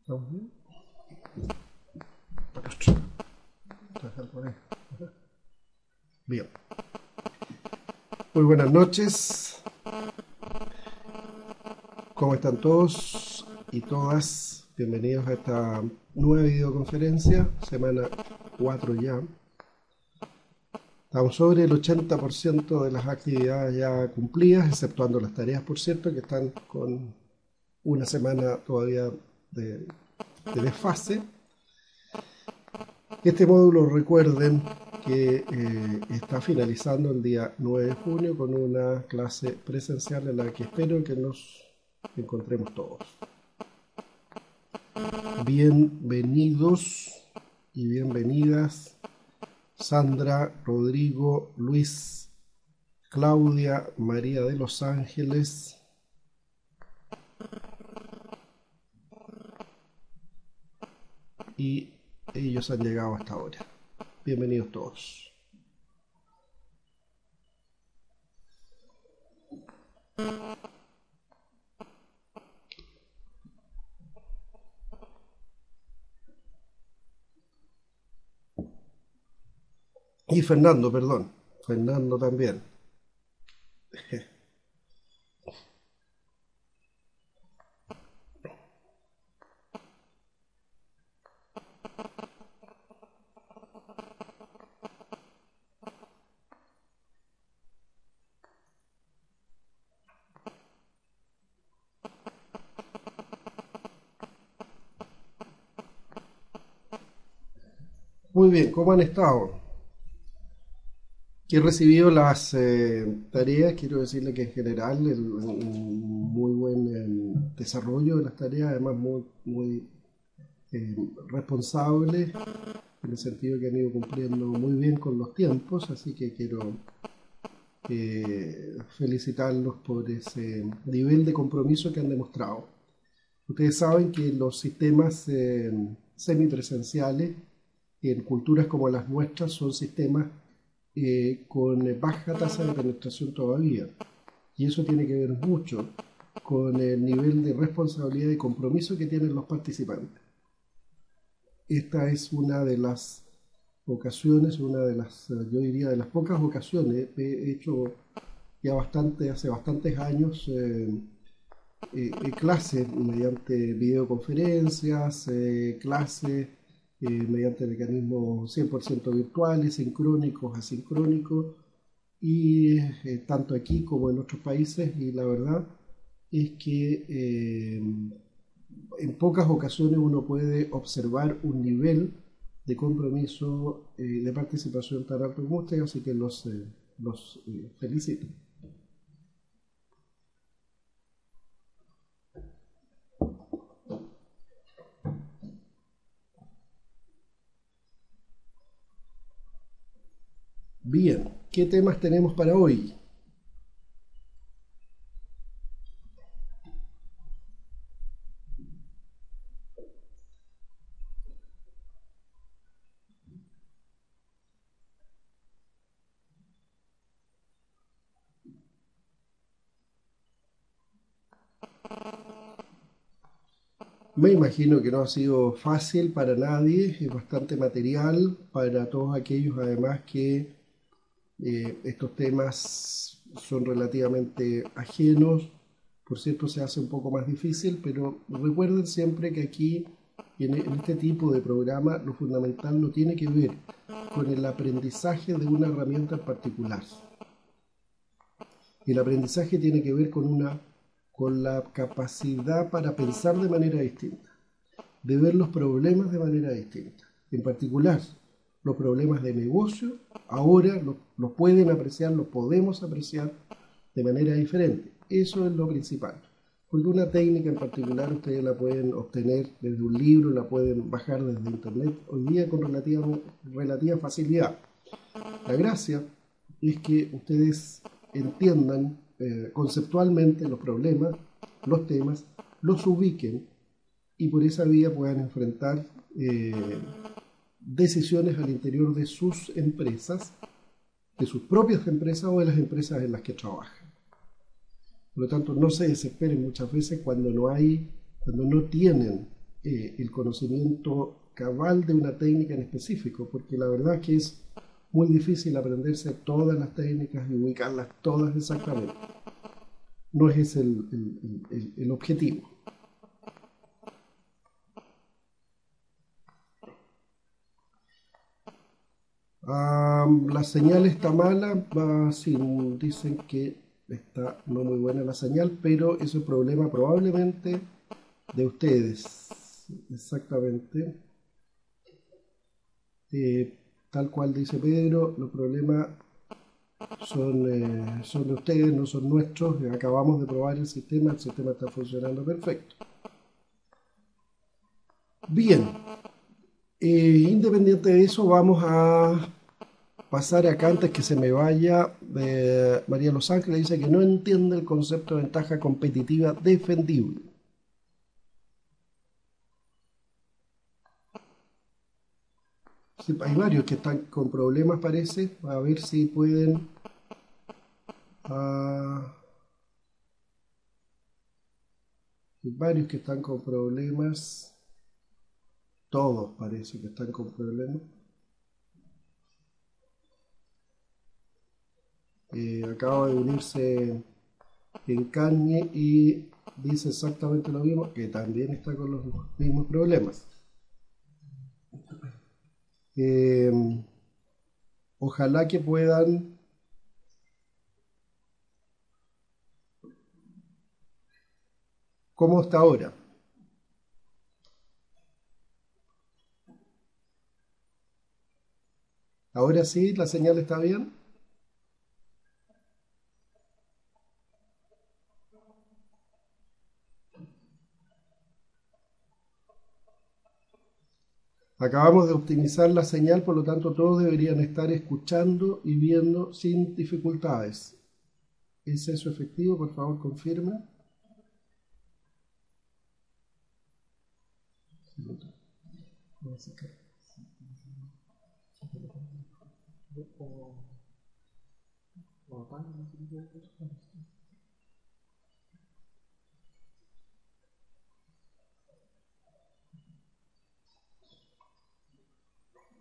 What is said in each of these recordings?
¿Estamos bien? Bien. Muy buenas noches. ¿Cómo están todos y todas? Bienvenidos a esta nueva videoconferencia, semana 4 ya. Estamos sobre el 80% de las actividades ya cumplidas, exceptuando las tareas, por cierto, que están con una semana todavía de desfase. Este módulo, recuerden que está finalizando el día 9 de junio con una clase presencial en la que espero que nos encontremos todos. Bienvenidos y bienvenidas Sandra, Rodrigo, Luis, Claudia, María de los Ángeles, y ellos han llegado hasta ahora. Bienvenidos todos. Y Fernando, perdón. Fernando también. Muy bien, ¿cómo han estado? Que he recibido las tareas, quiero decirle que en general un muy buen desarrollo de las tareas, además muy responsable, en el sentido que han ido cumpliendo muy bien con los tiempos, así que quiero felicitarlos por ese nivel de compromiso que han demostrado. Ustedes saben que los sistemas semipresenciales en culturas como las nuestras son sistemas con baja tasa de penetración todavía, y eso tiene que ver mucho con el nivel de responsabilidad y compromiso que tienen los participantes. Esta es una de las ocasiones, yo diría de las pocas ocasiones, he hecho ya hace bastantes años clases mediante videoconferencias, clases mediante mecanismos 100% virtuales, sincrónicos, asincrónicos, y tanto aquí como en otros países, y la verdad es que en pocas ocasiones uno puede observar un nivel de compromiso, de participación tan alto como ustedes, así que los felicito. Bien, ¿qué temas tenemos para hoy? Me imagino que no ha sido fácil para nadie, es bastante material para todos aquellos además que estos temas son relativamente ajenos. Por cierto, se hace un poco más difícil, pero recuerden siempre que aquí, en este tipo de programa, lo fundamental no tiene que ver con el aprendizaje de una herramienta en particular. El aprendizaje tiene que ver con la capacidad para pensar de manera distinta, de ver los problemas de manera distinta. En particular, los problemas de negocio, ahora los pueden apreciar, los podemos apreciar de manera diferente. Eso es lo principal. Porque una técnica en particular ustedes la pueden obtener desde un libro, la pueden bajar desde internet hoy día con relativa facilidad. La gracia es que ustedes entiendan conceptualmente los problemas, los temas, los ubiquen y por esa vía puedan enfrentar decisiones al interior de sus empresas, de sus propias empresas o de las empresas en las que trabajan. Por lo tanto, no se desesperen muchas veces cuando no tienen el conocimiento cabal de una técnica en específico, porque la verdad es que es muy difícil aprenderse todas las técnicas y ubicarlas todas exactamente. No es ese el objetivo. La señal está mala, sí, dicen que está no muy buena la señal, pero es un problema probablemente de ustedes, exactamente. Tal cual dice Pedro, los problemas son de ustedes, no son nuestros. Acabamos de probar el sistema está funcionando perfecto. Bien, independiente de eso, vamos a pasar acá antes que se me vaya. María Los Ángeles dice que no entiende el concepto de ventaja competitiva defendible. Sí, hay varios que están con problemas, parece. A ver si pueden. Hay varios que están con problemas. Todos parece que están con problemas. Acaba de unirse en Kanye y dice exactamente lo mismo, que también está con los mismos problemas. Ojalá que puedan ¿cómo está ahora? Ahora sí, la señal está bien. Acabamos de optimizar la señal, por lo tanto todos deberían estar escuchando y viendo sin dificultades. ¿Es eso efectivo? Por favor, confirmen.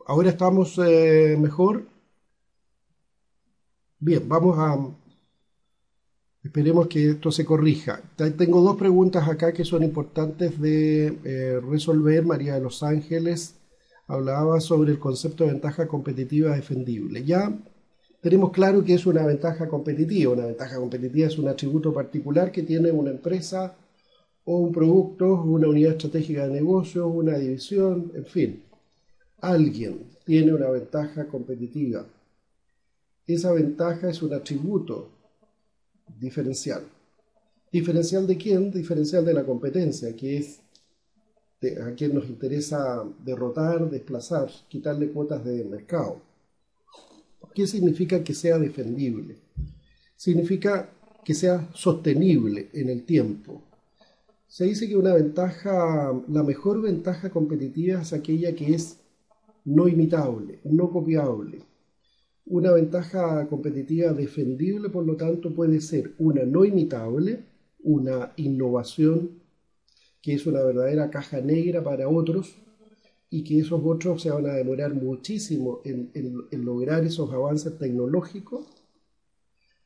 Ahora estamos mejor. Bien, vamos a... Esperemos que esto se corrija. Tengo dos preguntas acá que son importantes de resolver. María de Los Ángeles hablaba sobre el concepto de ventaja competitiva defendible. Ya tenemos claro que es una ventaja competitiva. Una ventaja competitiva es un atributo particular que tiene una empresa o un producto, una unidad estratégica de negocio, una división, en fin. Alguien tiene una ventaja competitiva. Esa ventaja es un atributo diferencial. ¿Diferencial de quién? Diferencial de la competencia, que es a quien nos interesa derrotar, desplazar, quitarle cuotas de mercado. ¿Qué significa que sea defendible? Significa que sea sostenible en el tiempo. Se dice que una ventaja, la mejor ventaja competitiva es aquella que es no imitable, no copiable. Una ventaja competitiva defendible, por lo tanto, puede ser una no imitable, una innovación que es una verdadera caja negra para otros y que esos otros se van a demorar muchísimo en lograr esos avances tecnológicos.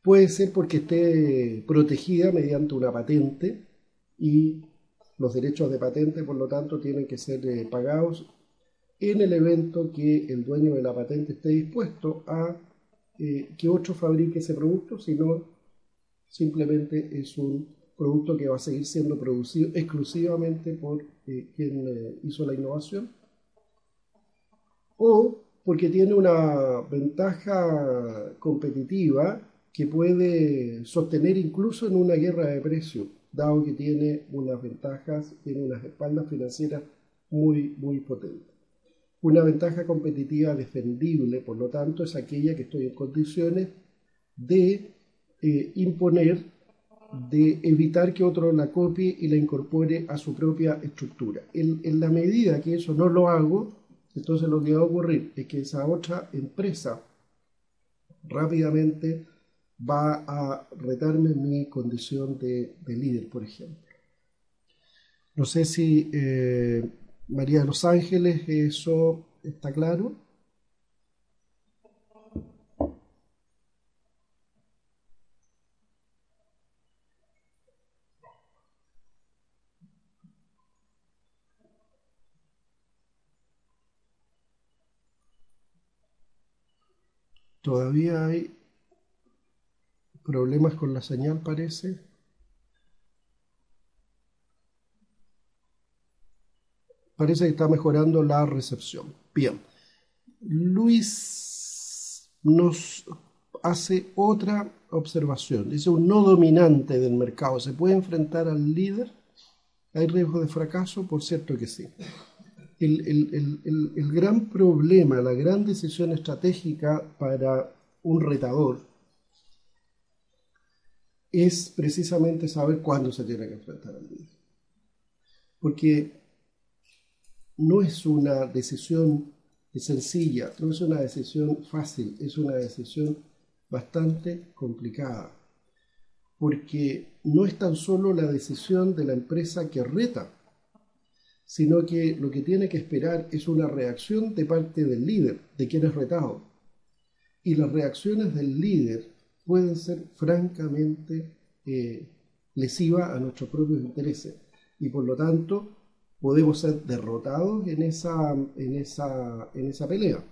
Puede ser porque esté protegida mediante una patente y los derechos de patente, por lo tanto, tienen que ser pagados en el evento que el dueño de la patente esté dispuesto a que otro fabrique ese producto, sino simplemente es un producto que va a seguir siendo producido exclusivamente por quien hizo la innovación, o porque tiene una ventaja competitiva que puede sostener incluso en una guerra de precios, dado que tiene unas ventajas, tiene unas espaldas financieras muy, muy potentes. Una ventaja competitiva defendible, por lo tanto, es aquella que estoy en condiciones de imponer, de evitar que otro la copie y la incorpore a su propia estructura. En la medida que eso no lo hago, entonces lo que va a ocurrir es que esa otra empresa rápidamente va a retarme mi condición de líder, por ejemplo. No sé si María de los Ángeles, eso está claro. Todavía hay problemas con la señal, parece. Parece que está mejorando la recepción. Bien. Luis nos hace otra observación. Dice, un no dominante del mercado se puede enfrentar al líder. ¿Hay riesgo de fracaso? Por cierto que sí. El gran problema, la gran decisión estratégica para un retador es precisamente saber cuándo se tiene que enfrentar al líder. Porque no es una decisión sencilla, no es una decisión fácil, es una decisión bastante complicada. Porque no es tan solo la decisión de la empresa que reta, sino que lo que tiene que esperar es una reacción de parte del líder, de quien es retado. Y las reacciones del líder pueden ser francamente lesivas a nuestros propios intereses. Y por lo tanto, podemos ser derrotados en esa pelea.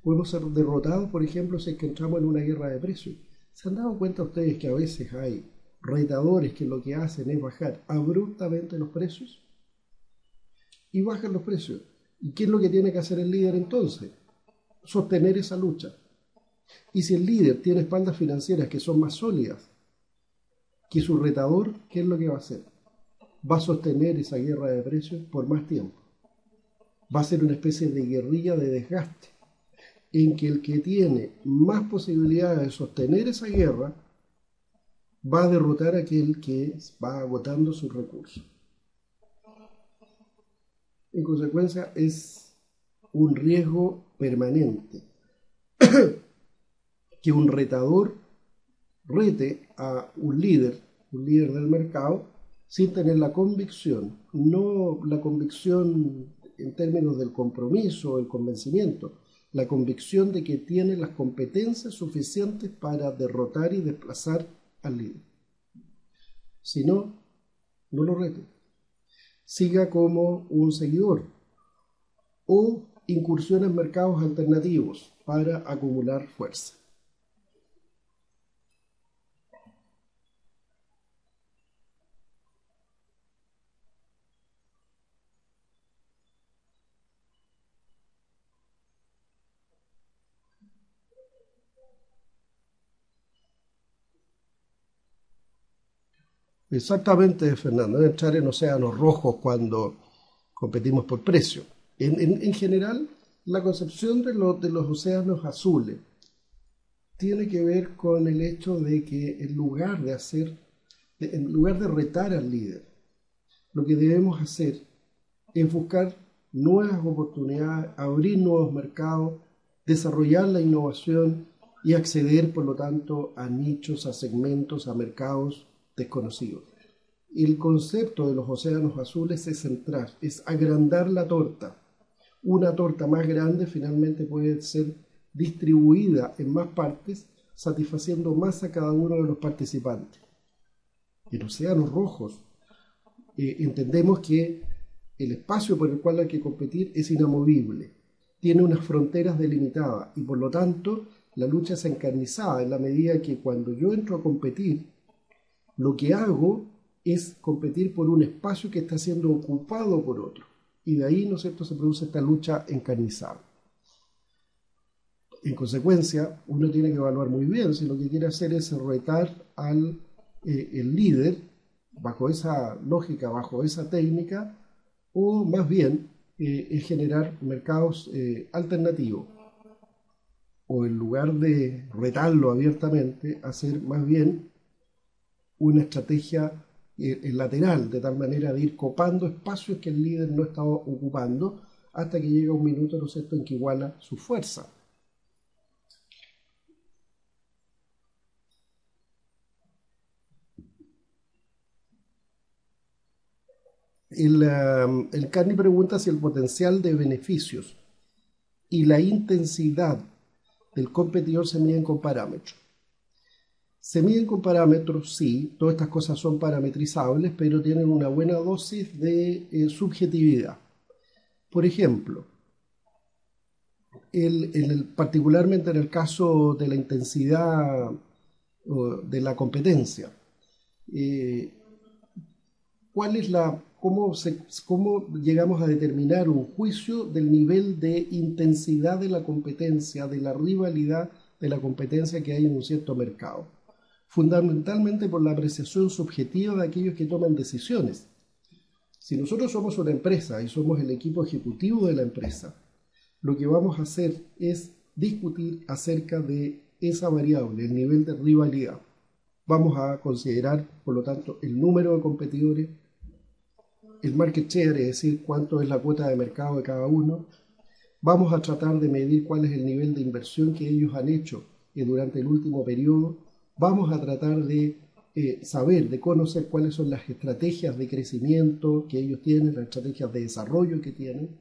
Podemos ser derrotados, por ejemplo, si es que entramos en una guerra de precios. ¿Se han dado cuenta ustedes que a veces hay retadores que lo que hacen es bajar abruptamente los precios? Y bajan los precios. ¿Y qué es lo que tiene que hacer el líder entonces? Sostener esa lucha. Y si el líder tiene espaldas financieras que son más sólidas que su retador, ¿qué es lo que va a hacer? Va a sostener esa guerra de precios por más tiempo. Va a ser una especie de guerrilla de desgaste, en que el que tiene más posibilidades de sostener esa guerra va a derrotar a aquel que va agotando sus recursos. En consecuencia, es un riesgo permanente que un retador rete a un líder del mercado, sin tener la convicción, no la convicción en términos del compromiso o el convencimiento, la convicción de que tiene las competencias suficientes para derrotar y desplazar al líder. Si no, no lo rete. Siga como un seguidor o incursiona en mercados alternativos para acumular fuerza. Exactamente, Fernando, entrar en océanos rojos cuando competimos por precio. En general, la concepción de los océanos azules tiene que ver con el hecho de que en lugar de retar al líder, lo que debemos hacer es buscar nuevas oportunidades, abrir nuevos mercados, desarrollar la innovación y acceder, por lo tanto, a nichos, a segmentos, a mercados desconocidos. El concepto de los océanos azules es centrar, es agrandar la torta. Una torta más grande finalmente puede ser distribuida en más partes, satisfaciendo más a cada uno de los participantes. En océanos rojos entendemos que el espacio por el cual hay que competir es inamovible, tiene unas fronteras delimitadas y por lo tanto la lucha es encarnizada en la medida que cuando yo entro a competir, lo que hago es competir por un espacio que está siendo ocupado por otro. Y de ahí, ¿no es cierto?, se produce esta lucha encarnizada. En consecuencia, uno tiene que evaluar muy bien si lo que quiere hacer es retar al el líder bajo esa lógica, bajo esa técnica, o más bien es generar mercados alternativos, o en lugar de retarlo abiertamente, hacer más bien una estrategia lateral, de tal manera de ir copando espacios que el líder no está ocupando hasta que llega un minuto, ¿no es cierto?, en que iguala su fuerza. El Carney pregunta si el potencial de beneficios y la intensidad del competidor se miden con parámetros. Se miden con parámetros, sí, todas estas cosas son parametrizables, pero tienen una buena dosis de subjetividad. Por ejemplo, particularmente en el caso de la intensidad de la competencia, eh, ¿cómo llegamos a determinar un juicio del nivel de intensidad de la competencia, de la rivalidad de la competencia que hay en un cierto mercado? Fundamentalmente por la apreciación subjetiva de aquellos que toman decisiones. Si nosotros somos una empresa y somos el equipo ejecutivo de la empresa, lo que vamos a hacer es discutir acerca de esa variable, el nivel de rivalidad. Vamos a considerar, por lo tanto, el número de competidores, el market share, es decir, cuánto es la cuota de mercado de cada uno. Vamos a tratar de medir cuál es el nivel de inversión que ellos han hecho durante el último periodo. Vamos a tratar de saber, de conocer cuáles son las estrategias de crecimiento que ellos tienen, las estrategias de desarrollo que tienen.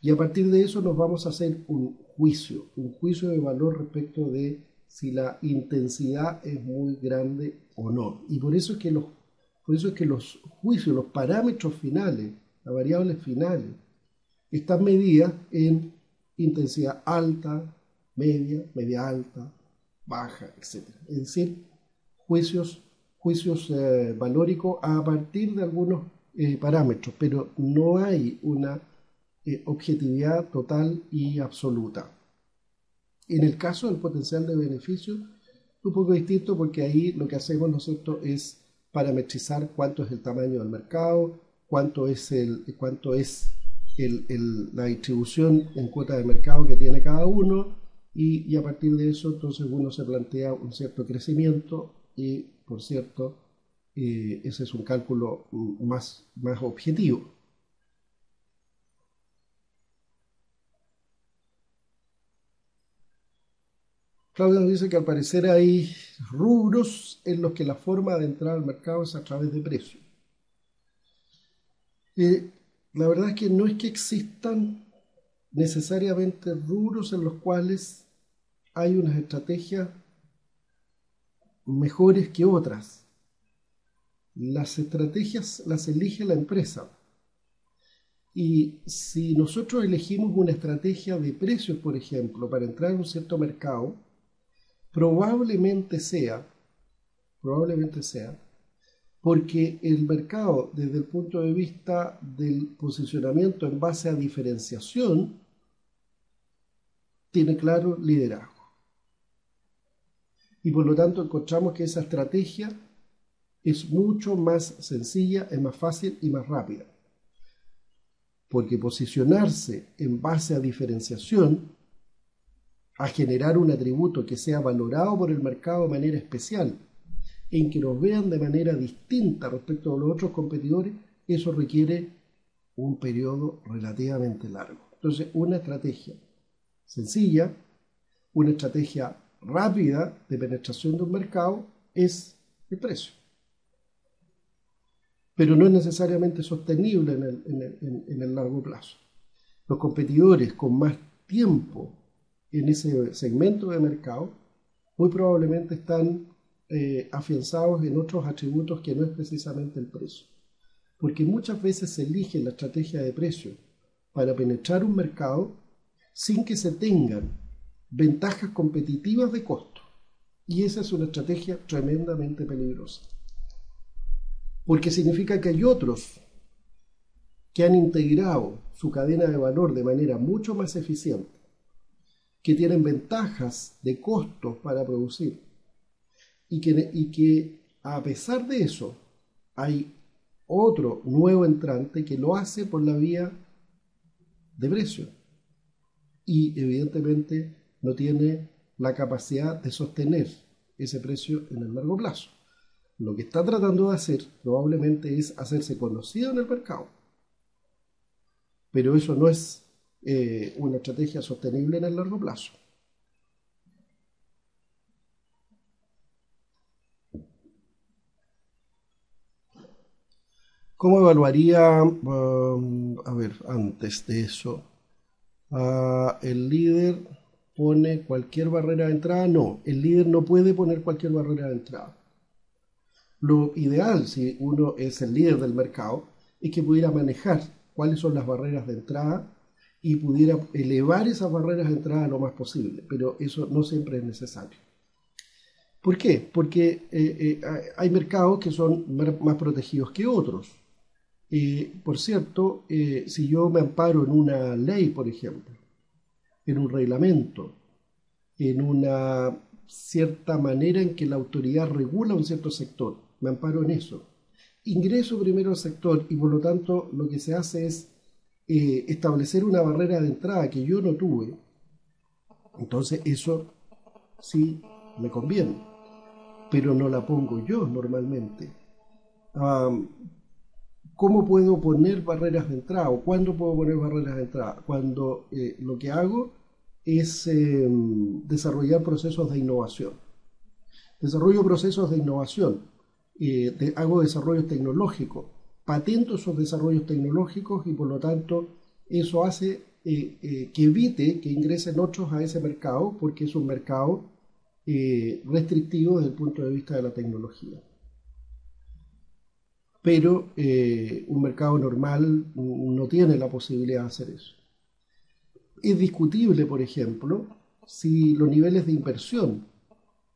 Y a partir de eso nos vamos a hacer un juicio de valor respecto de si la intensidad es muy grande o no. Y por eso es que los juicios, los parámetros finales, las variables finales, están medidas en intensidad alta, media alta, baja, etc. Es decir, juicios valóricos a partir de algunos parámetros, pero no hay una objetividad total y absoluta. En el caso del potencial de beneficio, un poco distinto porque ahí lo que hacemos nosotros es parametrizar cuánto es el tamaño del mercado, cuánto es la distribución en cuota de mercado que tiene cada uno y a partir de eso entonces uno se plantea un cierto crecimiento y por cierto ese es un cálculo más objetivo. Claudia nos dice que al parecer hay rubros en los que la forma de entrar al mercado es a través de precios. La verdad es que no es que existan necesariamente rubros en los cuales hay unas estrategias mejores que otras. Las estrategias las elige la empresa. Y si nosotros elegimos una estrategia de precios, por ejemplo, para entrar en un cierto mercado, probablemente sea porque el mercado, desde el punto de vista del posicionamiento en base a diferenciación, tiene claro liderazgo. Y por lo tanto encontramos que esa estrategia es mucho más sencilla, es más fácil y más rápida. Porque posicionarse en base a diferenciación, a generar un atributo que sea valorado por el mercado de manera especial, en que nos vean de manera distinta respecto a los otros competidores, eso requiere un periodo relativamente largo. Entonces, una estrategia sencilla, una estrategia rápida de penetración de un mercado es el precio. Pero no es necesariamente sostenible en el largo plazo. Los competidores con más tiempo en ese segmento de mercado muy probablemente están afianzados en otros atributos que no es precisamente el precio. Porque muchas veces se elige la estrategia de precio para penetrar un mercado sin que se tengan ventajas competitivas de costo. Y esa es una estrategia tremendamente peligrosa. Porque significa que hay otros que han integrado su cadena de valor de manera mucho más eficiente, que tienen ventajas de costos para producir y que a pesar de eso hay otro nuevo entrante que lo hace por la vía de precio y evidentemente no tiene la capacidad de sostener ese precio en el largo plazo. Lo que está tratando de hacer probablemente es hacerse conocido en el mercado, pero eso no es una estrategia sostenible en el largo plazo. ¿Cómo evaluaría, a ver, antes de eso, el líder pone cualquier barrera de entrada? No, el líder no puede poner cualquier barrera de entrada. Lo ideal, si uno es el líder del mercado, es que pudiera manejar cuáles son las barreras de entrada y pudiera elevar esas barreras de entrada lo más posible, pero eso no siempre es necesario. ¿Por qué? Porque hay mercados que son más protegidos que otros. Por cierto, si yo me amparo en una ley, por ejemplo, en un reglamento, en una cierta manera en que la autoridad regula un cierto sector, me amparo en eso. Ingreso primero al sector y por lo tanto lo que se hace es establecer una barrera de entrada que yo no tuve. Entonces eso sí me conviene, pero no la pongo yo normalmente. ¿Cómo puedo poner barreras de entrada o cuándo puedo poner barreras de entrada? Cuando lo que hago es desarrollar procesos de innovación. Desarrollo procesos de innovación, hago desarrollos tecnológicos, patento esos desarrollos tecnológicos y por lo tanto eso hace que evite que ingresen otros a ese mercado porque es un mercado restrictivo desde el punto de vista de la tecnología. Pero un mercado normal no tiene la posibilidad de hacer eso. Es discutible, por ejemplo, si los niveles de inversión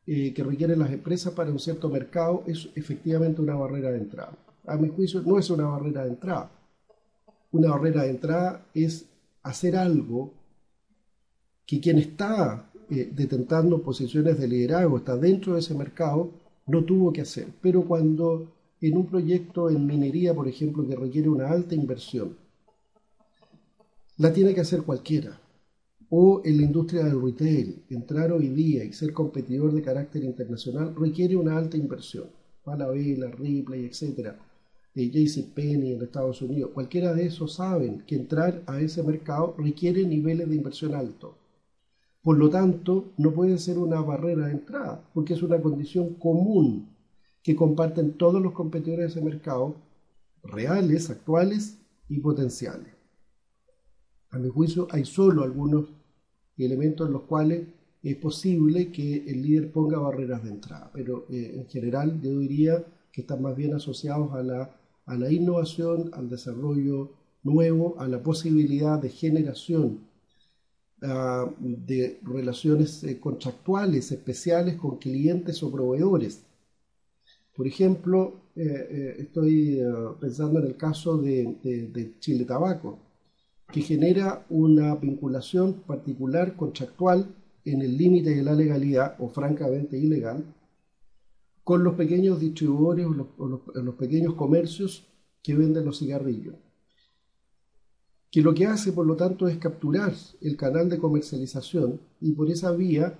que requieren las empresas para un cierto mercado es efectivamente una barrera de entrada. A mi juicio no es una barrera de entrada. Una barrera de entrada es hacer algo que quien está detentando posiciones de liderazgo, está dentro de ese mercado, no tuvo que hacer. Pero cuando en un proyecto en minería, por ejemplo, que requiere una alta inversión, la tiene que hacer cualquiera. O en la industria del retail, entrar hoy día y ser competidor de carácter internacional requiere una alta inversión. Falabella, Ripley, etc. JCPenney en Estados Unidos, cualquiera de esos saben que entrar a ese mercado requiere niveles de inversión altos. Por lo tanto, no puede ser una barrera de entrada, porque es una condición común que comparten todos los competidores de ese mercado, reales, actuales y potenciales. A mi juicio, hay solo algunos elementos en los cuales es posible que el líder ponga barreras de entrada, pero en general yo diría que están más bien asociados a la innovación, al desarrollo nuevo, a la posibilidad de generación de relaciones contractuales especiales con clientes o proveedores. Por ejemplo, estoy pensando en el caso de Chile Tabaco, que genera una vinculación particular contractual en el límite de la legalidad o francamente ilegal con los pequeños distribuidores o los pequeños comercios que venden los cigarrillos, que lo que hace por lo tanto es capturar el canal de comercialización y por esa vía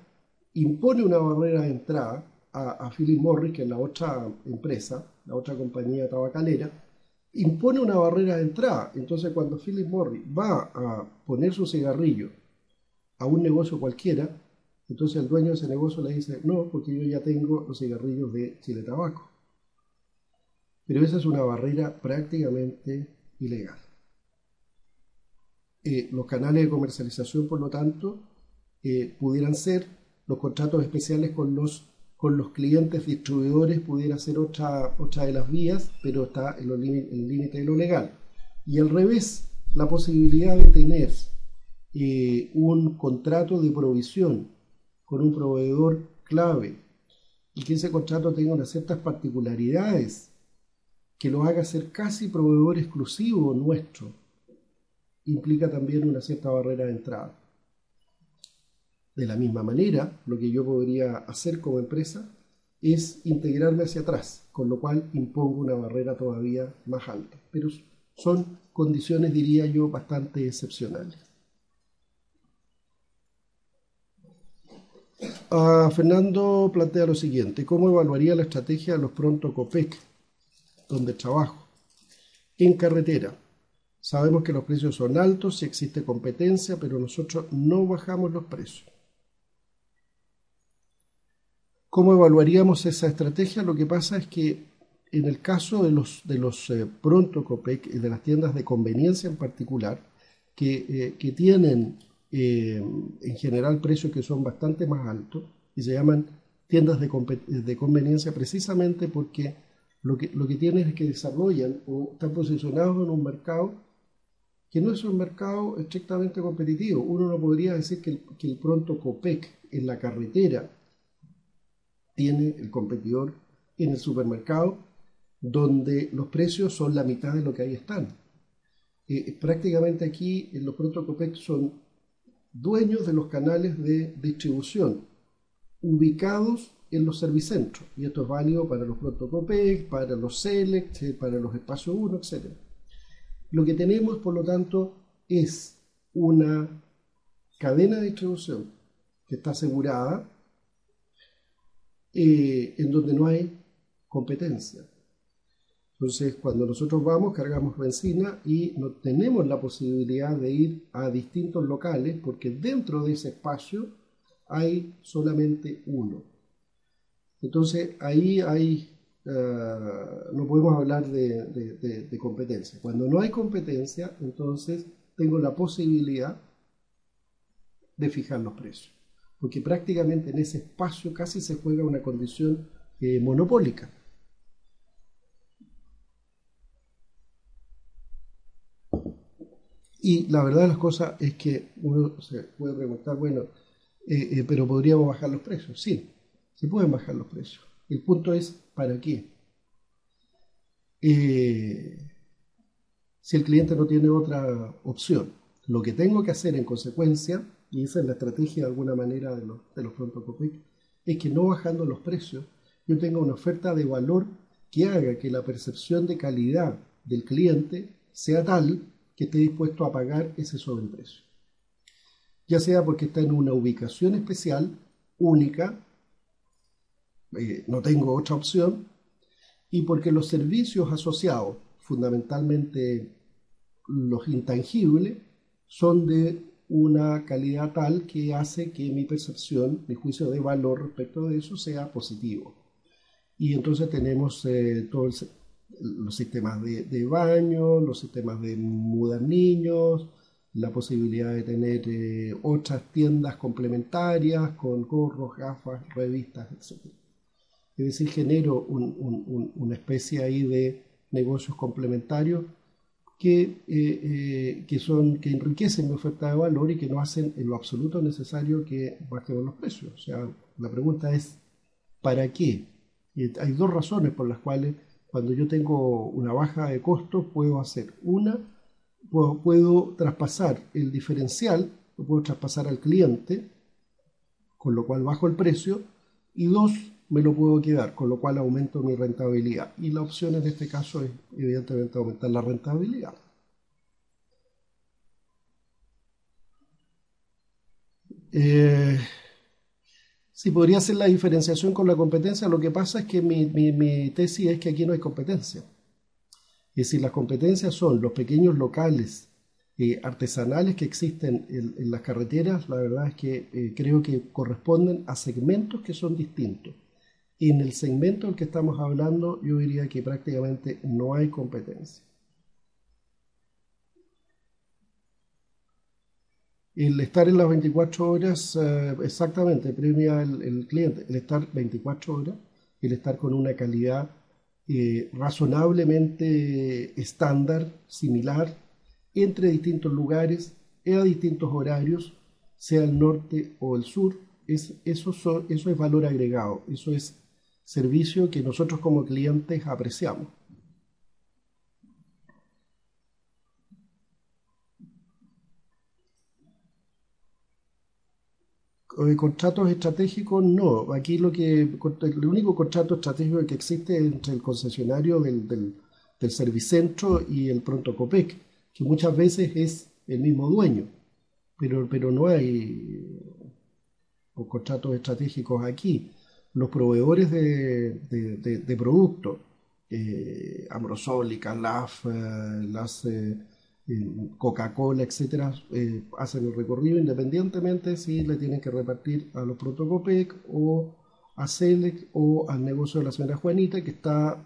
impone una barrera de entrada a Philip Morris, que es la otra empresa, la otra compañía tabacalera, impone una barrera de entrada. Entonces cuando Philip Morris va a poner su cigarrillo a un negocio cualquiera, entonces el dueño de ese negocio le dice, no, porque yo ya tengo los cigarrillos de Chile Tabaco. Pero esa es una barrera prácticamente ilegal. Los canales de comercialización, por lo tanto, pudieran ser los contratos especiales con los clientes distribuidores, pudiera ser otra de las vías, pero está en el límite de lo legal. Y al revés, la posibilidad de tener un contrato de provisión con un proveedor clave y que ese contrato tenga unas ciertas particularidades que lo haga ser casi proveedor exclusivo nuestro, implica también una cierta barrera de entrada. De la misma manera, lo que yo podría hacer como empresa es integrarme hacia atrás, con lo cual impongo una barrera todavía más alta. Pero son condiciones, diría yo, bastante excepcionales. Fernando plantea lo siguiente: ¿cómo evaluaría la estrategia de los Pronto Copec, donde trabajo? En carretera. Sabemos que los precios son altos, sí existe competencia, pero nosotros no bajamos los precios. ¿Cómo evaluaríamos esa estrategia? Lo que pasa es que en el caso de los Pronto Copec y de las tiendas de conveniencia en particular, que tienen en general precios que son bastante más altos y se llaman tiendas de conveniencia precisamente porque lo que tienen es que desarrollan o están posicionados en un mercado que no es un mercado estrictamente competitivo. Uno no podría decir que el Pronto Copec en la carretera tiene el competidor en el supermercado, donde los precios son la mitad de lo que ahí están. Prácticamente aquí los Pronto Copec son dueños de los canales de distribución ubicados en los servicentros. Y esto es válido para los Pronto Copec, para los Select, para los Espacio 1, etc. Lo que tenemos, por lo tanto, es una cadena de distribución que está asegurada, en donde no hay competencia. Entonces, cuando nosotros vamos, cargamos benzina y no tenemos la posibilidad de ir a distintos locales porque dentro de ese espacio hay solamente uno. Entonces, ahí no podemos hablar de competencia. Cuando no hay competencia, entonces tengo la posibilidad de fijar los precios. Porque prácticamente en ese espacio casi se juega una condición monopólica. Y la verdad de las cosas es que uno se puede preguntar, bueno, pero podríamos bajar los precios. Sí, se pueden bajar los precios. El punto es, ¿para qué? Si el cliente no tiene otra opción. Lo que tengo que hacer en consecuencia, y esa es la estrategia de alguna manera de los Pronto Copec, es que no bajando los precios, yo tenga una oferta de valor que haga que la percepción de calidad del cliente sea tal que esté dispuesto a pagar ese sobreprecio. Ya sea porque está en una ubicación especial, única, no tengo otra opción, y porque los servicios asociados, fundamentalmente los intangibles, son de una calidad tal que hace que mi percepción, mi juicio de valor respecto de eso sea positivo. Y entonces tenemos todos los sistemas de baño, los sistemas de mudar niños, la posibilidad de tener otras tiendas complementarias con gorros, gafas, revistas, etc. Es decir, genero una especie ahí de negocios complementarios que enriquecen mi oferta de valor y que no hacen en lo absoluto necesario que bajemos los precios. O sea, la pregunta es, ¿para qué? Y hay dos razones por las cuales cuando yo tengo una baja de costos puedo hacer. Una, puedo traspasar el diferencial, lo puedo traspasar al cliente, con lo cual bajo el precio, y dos, me lo puedo quedar, con lo cual aumento mi rentabilidad. Y la opción en este caso es evidentemente aumentar la rentabilidad. Eh, sí, podría ser la diferenciación con la competencia. Lo que pasa es que mi tesis es que aquí no hay competencia. Es decir, las competencias son los pequeños locales artesanales que existen en las carreteras. La verdad es que creo que corresponden a segmentos que son distintos. En el segmento del que estamos hablando, yo diría que prácticamente no hay competencia. El estar en las 24 horas, exactamente, premia el cliente. El estar 24 horas, el estar con una calidad razonablemente estándar, similar, entre distintos lugares, a distintos horarios, sea el norte o el sur. Eso es valor agregado, eso es servicio que nosotros como clientes apreciamos. Contratos estratégicos, no. Aquí el único contrato estratégico que existe es entre el concesionario del Servicentro y el Pronto Copec, que muchas veces es el mismo dueño, pero no hay contratos estratégicos aquí. Los proveedores de productos, Ambrosoli, Calaf, Coca-Cola, etcétera, hacen el recorrido independientemente si le tienen que repartir a los Protocopec o a Selec o al negocio de la señora Juanita, que está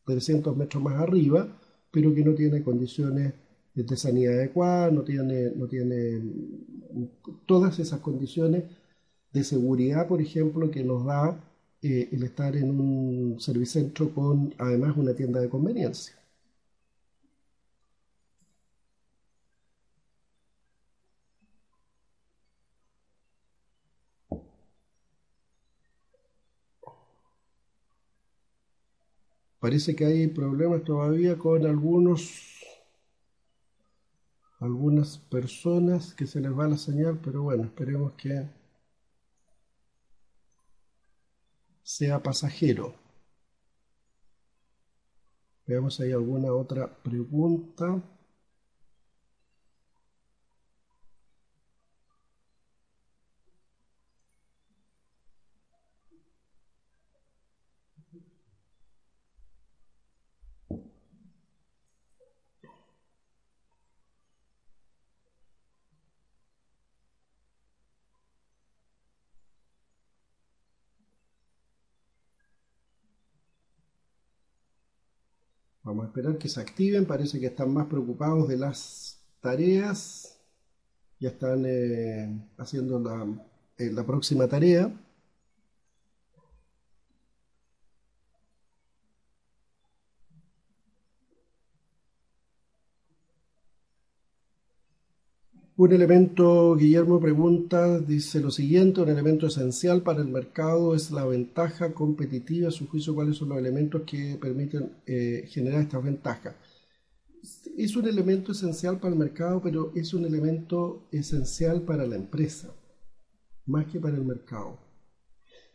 300 metros más arriba, pero que no tiene condiciones de sanidad adecuadas, no tiene todas esas condiciones de seguridad, por ejemplo, que nos da el estar en un servicentro con además una tienda de conveniencia. Parece que hay problemas todavía con algunas personas que se les va la señal, pero bueno, esperemos que sea pasajero. Veamos si hay alguna otra pregunta. Vamos a esperar que se activen. Parece que están más preocupados de las tareas. Ya están haciendo la próxima tarea. Un elemento, Guillermo pregunta, dice lo siguiente: un elemento esencial para el mercado es la ventaja competitiva. A su juicio, ¿cuáles son los elementos que permiten generar estas ventajas? Es un elemento esencial para el mercado, pero es un elemento esencial para la empresa, más que para el mercado.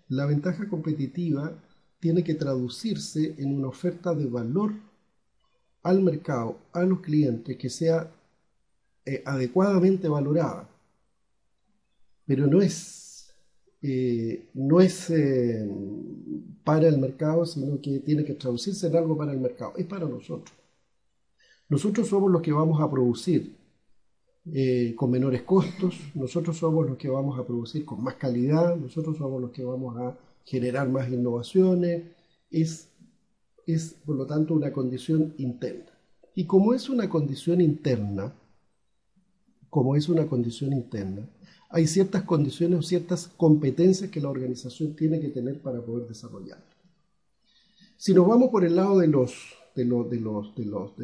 La ventaja competitiva tiene que traducirse en una oferta de valor al mercado, a los clientes, que sea adecuadamente valorada, pero no es para el mercado, sino que tiene que traducirse en algo para el mercado. Es para nosotros. Nosotros somos los que vamos a producir con menores costos, nosotros somos los que vamos a producir con más calidad, nosotros somos los que vamos a generar más innovaciones. Es por lo tanto una condición interna. Y como es una condición interna, hay ciertas condiciones o ciertas competencias que la organización tiene que tener para poder desarrollar. Si nos vamos por el lado de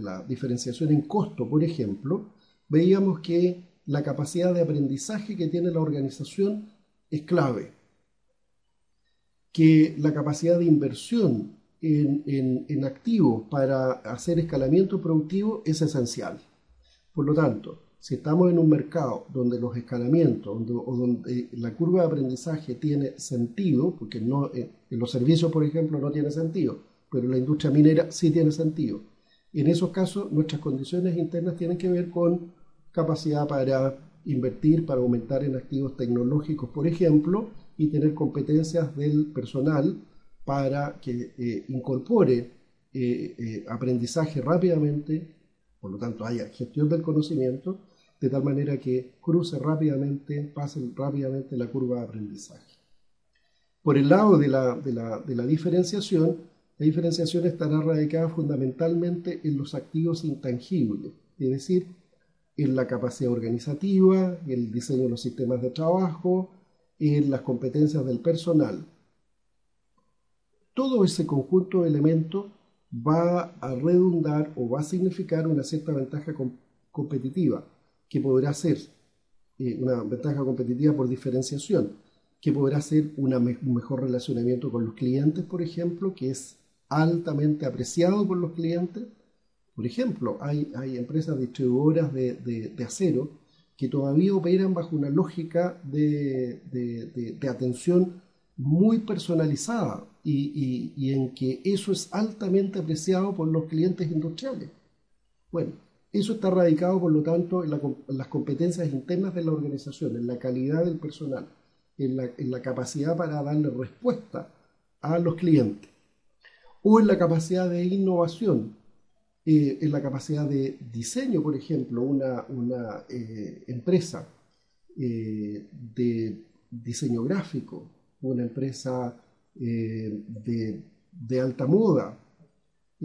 la diferenciación en costo, por ejemplo, veíamos que la capacidad de aprendizaje que tiene la organización es clave, que la capacidad de inversión en activos para hacer escalamiento productivo es esencial. Por lo tanto, si estamos en un mercado donde los escalamientos o donde la curva de aprendizaje tiene sentido, porque no, en los servicios, por ejemplo, no tiene sentido, pero en la industria minera sí tiene sentido. En esos casos, nuestras condiciones internas tienen que ver con capacidad para invertir, para aumentar en activos tecnológicos, por ejemplo, y tener competencias del personal para que incorpore aprendizaje rápidamente, por lo tanto haya gestión del conocimiento, de tal manera que pase rápidamente la curva de aprendizaje. Por el lado de la diferenciación, la diferenciación estará radicada fundamentalmente en los activos intangibles, es decir, en la capacidad organizativa, en el diseño de los sistemas de trabajo, en las competencias del personal. Todo ese conjunto de elementos va a redundar o va a significar una cierta ventaja competitiva, que podrá ser una ventaja competitiva por diferenciación, que podrá ser un mejor relacionamiento con los clientes, por ejemplo, que es altamente apreciado por los clientes. Por ejemplo, hay empresas distribuidoras de acero que todavía operan bajo una lógica de atención muy personalizada y en que eso es altamente apreciado por los clientes industriales. Bueno, eso está radicado, por lo tanto, en las competencias internas de la organización, en la calidad del personal, en la capacidad para darle respuesta a los clientes, o en la capacidad de innovación, en la capacidad de diseño. Por ejemplo, una empresa de diseño gráfico, una empresa de alta moda,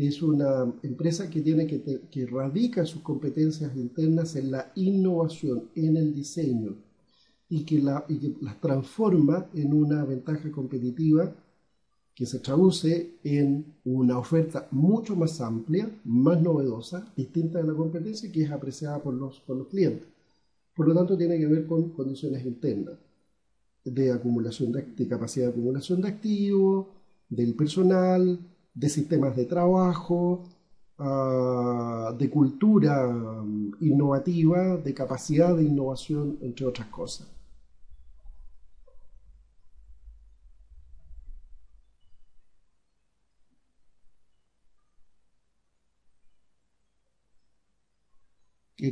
es una empresa que que radica sus competencias internas en la innovación, en el diseño, y que las transforma en una ventaja competitiva que se traduce en una oferta mucho más amplia, más novedosa, distinta de la competencia, que es apreciada por los clientes. Por lo tanto, tiene que ver con condiciones internas de acumulación de capacidad de acumulación de activos, del personal, de sistemas de trabajo, de cultura innovativa, de capacidad de innovación, entre otras cosas.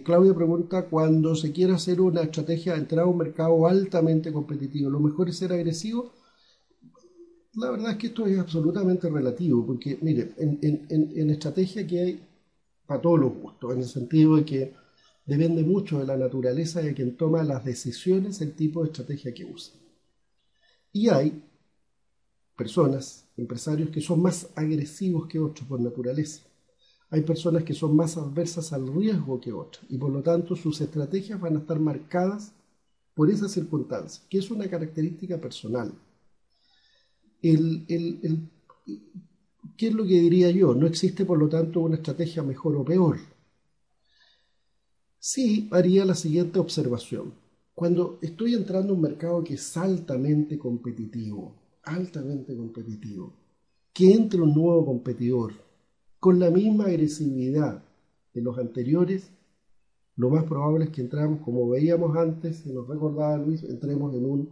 Claudia pregunta, cuando se quiere hacer una estrategia de entrar a un mercado altamente competitivo, ¿lo mejor es ser agresivo? La verdad es que esto es absolutamente relativo, porque mire, en estrategia que hay para todos los gustos, en el sentido de que depende mucho de la naturaleza de quien toma las decisiones, el tipo de estrategia que usa. Y hay personas, empresarios, que son más agresivos que otros por naturaleza. Hay personas que son más adversas al riesgo que otras y por lo tanto sus estrategias van a estar marcadas por esa circunstancia, que es una característica personal. El, el, el, ¿Qué es lo que diría yo? No existe por lo tanto una estrategia mejor o peor. Sí, haría la siguiente observación. Cuando estoy entrando a un mercado que es altamente competitivo, que entre un nuevo competidor con la misma agresividad de los anteriores, lo más probable es que entramos, como veíamos antes, si nos recordaba Luis, entremos en un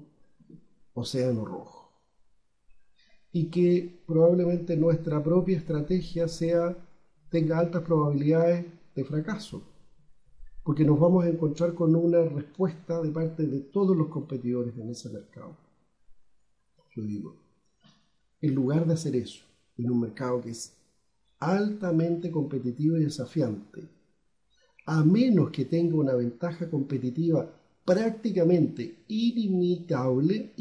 océano rojo. Y que probablemente nuestra propia estrategia tenga altas probabilidades de fracaso, porque nos vamos a encontrar con una respuesta de parte de todos los competidores en ese mercado. Yo digo, en lugar de hacer eso, en un mercado que es altamente competitivo y desafiante, a menos que tenga una ventaja competitiva prácticamente inimitable,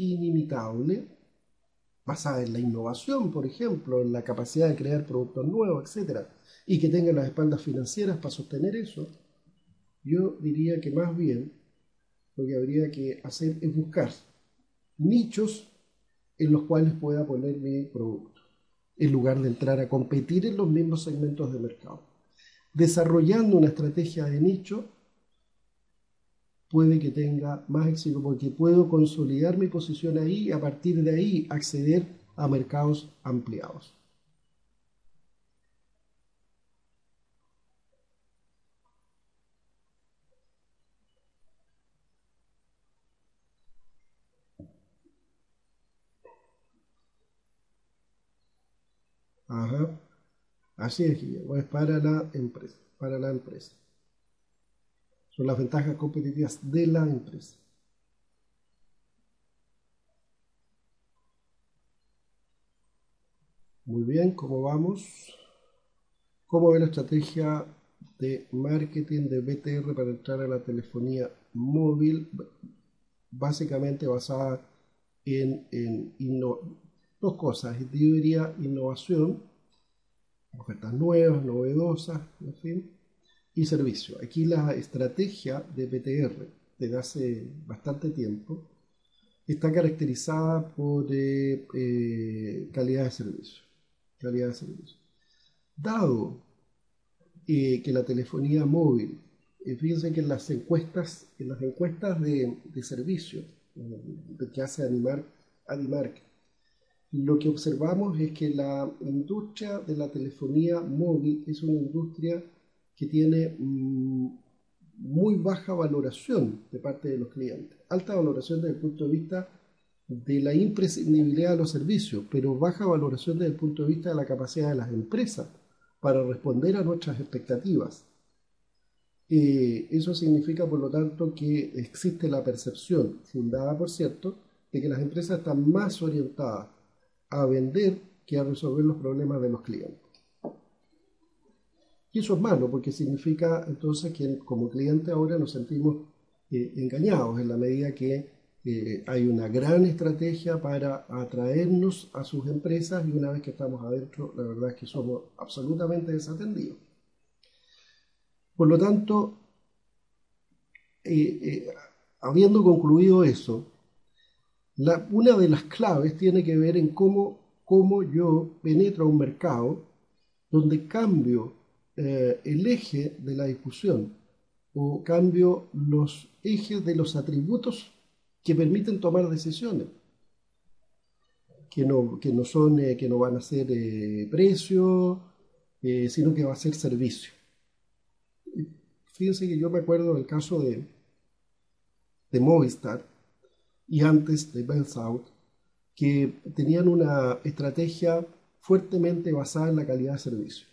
basada en la innovación, por ejemplo, en la capacidad de crear productos nuevos, etcétera, y que tenga las espaldas financieras para sostener eso, yo diría que más bien lo que habría que hacer es buscar nichos en los cuales pueda poner mi producto, en lugar de entrar a competir en los mismos segmentos de mercado. Desarrollando una estrategia de nicho puede que tenga más éxito porque puedo consolidar mi posición ahí y a partir de ahí acceder a mercados ampliados. Ajá. Así es, Guillermo, es para la empresa, para la empresa. Son las ventajas competitivas de la empresa. Muy bien, ¿cómo vamos? ¿Cómo ve la estrategia de marketing de BTR para entrar a la telefonía móvil? Básicamente basada en dos cosas. Yo diría innovación, ofertas nuevas, novedosas, en fin, y servicio. Aquí la estrategia de BTR desde hace bastante tiempo está caracterizada por calidad de servicio. Calidad de servicio. Dado que la telefonía móvil, fíjense que en las encuestas de servicio que hace Adimark, lo que observamos es que la industria de la telefonía móvil es una industria que tiene muy baja valoración de parte de los clientes. Alta valoración desde el punto de vista de la imprescindibilidad de los servicios, pero baja valoración desde el punto de vista de la capacidad de las empresas para responder a nuestras expectativas. Eso significa, por lo tanto, que existe la percepción, fundada por cierto, de que las empresas están más orientadas a vender que a resolver los problemas de los clientes. Y eso es malo, porque significa entonces que como cliente ahora nos sentimos engañados en la medida que Hay una gran estrategia para atraernos a sus empresas y una vez que estamos adentro, la verdad es que somos absolutamente desatendidos. Por lo tanto, habiendo concluido eso, una de las claves tiene que ver en cómo yo penetro a un mercado donde cambio el eje de la discusión o cambio los ejes de los atributos que permiten tomar decisiones, que no van a ser precio, sino que va a ser servicio. Fíjense que yo me acuerdo del caso de Movistar y antes de Bell South, que tenían una estrategia fuertemente basada en la calidad de servicio.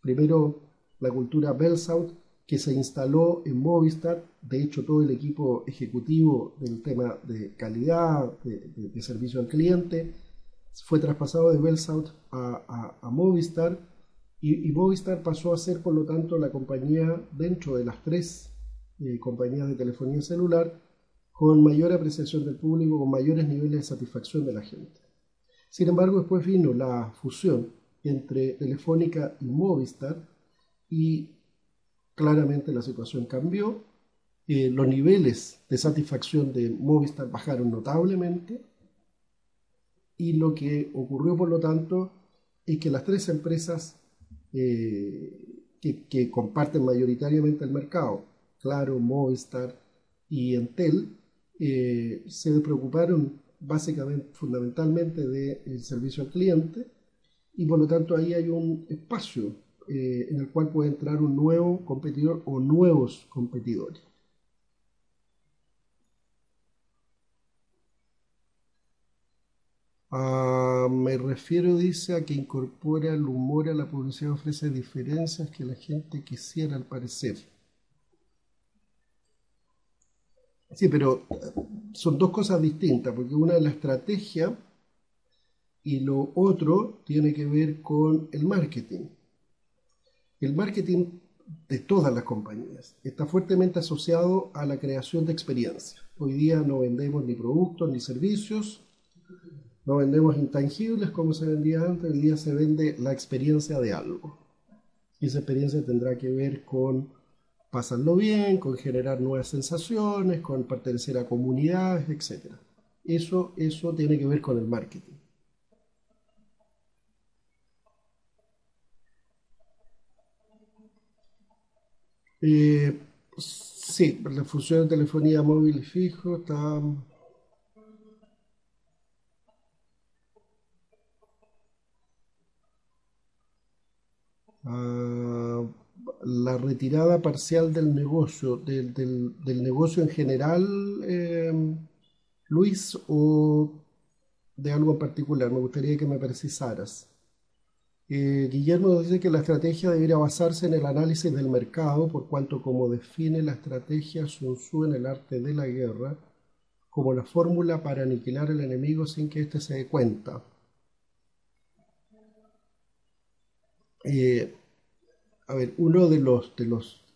Primero, la cultura Bell South, que se instaló en Movistar. De hecho, todo el equipo ejecutivo del tema de calidad, de servicio al cliente, fue traspasado de Bell South a Movistar, y Movistar pasó a ser, por lo tanto, la compañía dentro de las tres compañías de telefonía celular con mayor apreciación del público, con mayores niveles de satisfacción de la gente. Sin embargo, después vino la fusión entre Telefónica y Movistar y claramente la situación cambió. Los niveles de satisfacción de Movistar bajaron notablemente y lo que ocurrió, por lo tanto, es que las tres empresas que comparten mayoritariamente el mercado, Claro, Movistar y Entel, se preocuparon básicamente, fundamentalmente del servicio al cliente, y por lo tanto ahí hay un espacio en el cual puede entrar un nuevo competidor o nuevos competidores. Me refiero, dice, a que incorpora el humor a la publicidad, ofrece diferencias que la gente quisiera al parecer. Sí, pero son dos cosas distintas, porque una es la estrategia y lo otro tiene que ver con el marketing. El marketing de todas las compañías está fuertemente asociado a la creación de experiencias. Hoy día no vendemos ni productos ni servicios, no vendemos intangibles como se vendía antes, hoy día se vende la experiencia de algo. Y esa experiencia tendrá que ver con pasarlo bien, con generar nuevas sensaciones, con pertenecer a comunidades, etc. Eso tiene que ver con el marketing. Eh, sí, la función de telefonía móvil y fijo está... ah, la retirada parcial del negocio, del negocio en general, Luis, o de algo en particular. Me gustaría que me precisaras. Guillermo nos dice que la estrategia debería basarse en el análisis del mercado, por cuanto como define la estrategia Sun Tzu en el arte de la guerra, como la fórmula para aniquilar al enemigo sin que éste se dé cuenta. Eh, a ver, uno de los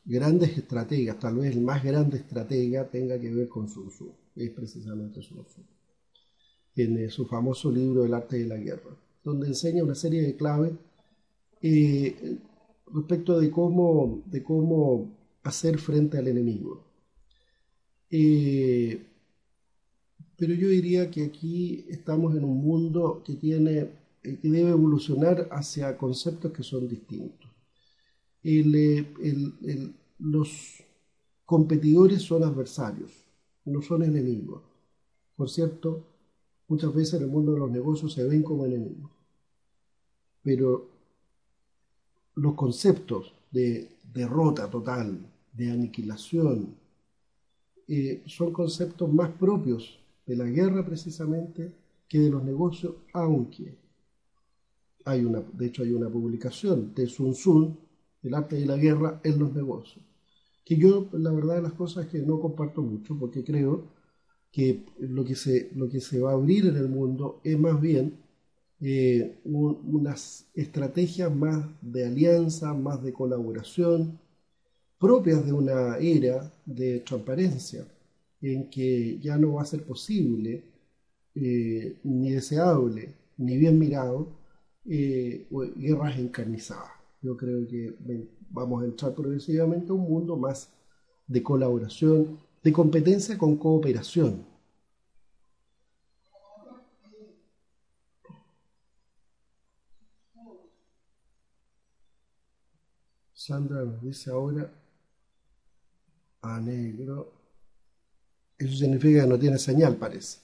grandes estrategas, tal vez el más grande estratega, tenga que ver con Sun Tzu, es precisamente Sun Tzu, en su famoso libro El arte de la guerra, donde enseña una serie de claves eh, respecto de cómo hacer frente al enemigo. Eh, pero yo diría que aquí estamos en un mundo que debe evolucionar hacia conceptos que son distintos. Los competidores son adversarios, no son enemigos. Por cierto, muchas veces en el mundo de los negocios se ven como enemigos, pero los conceptos de derrota total, de aniquilación, son conceptos más propios de la guerra precisamente que de los negocios, aunque de hecho hay una publicación de Sun Tzu, El arte de la guerra en los negocios, que yo la verdad de las cosas es que no comparto mucho, porque creo que lo que se va a abrir en el mundo es más bien unas estrategias más de alianza, más de colaboración, propias de una era de transparencia. en que ya no va a ser posible, ni deseable, ni bien mirado, guerras encarnizadas. Yo creo que vamos a entrar progresivamente a un mundo más de colaboración, de competencia con cooperación. Sandra nos dice ahora a negro. Eso significa que no tiene señal, parece.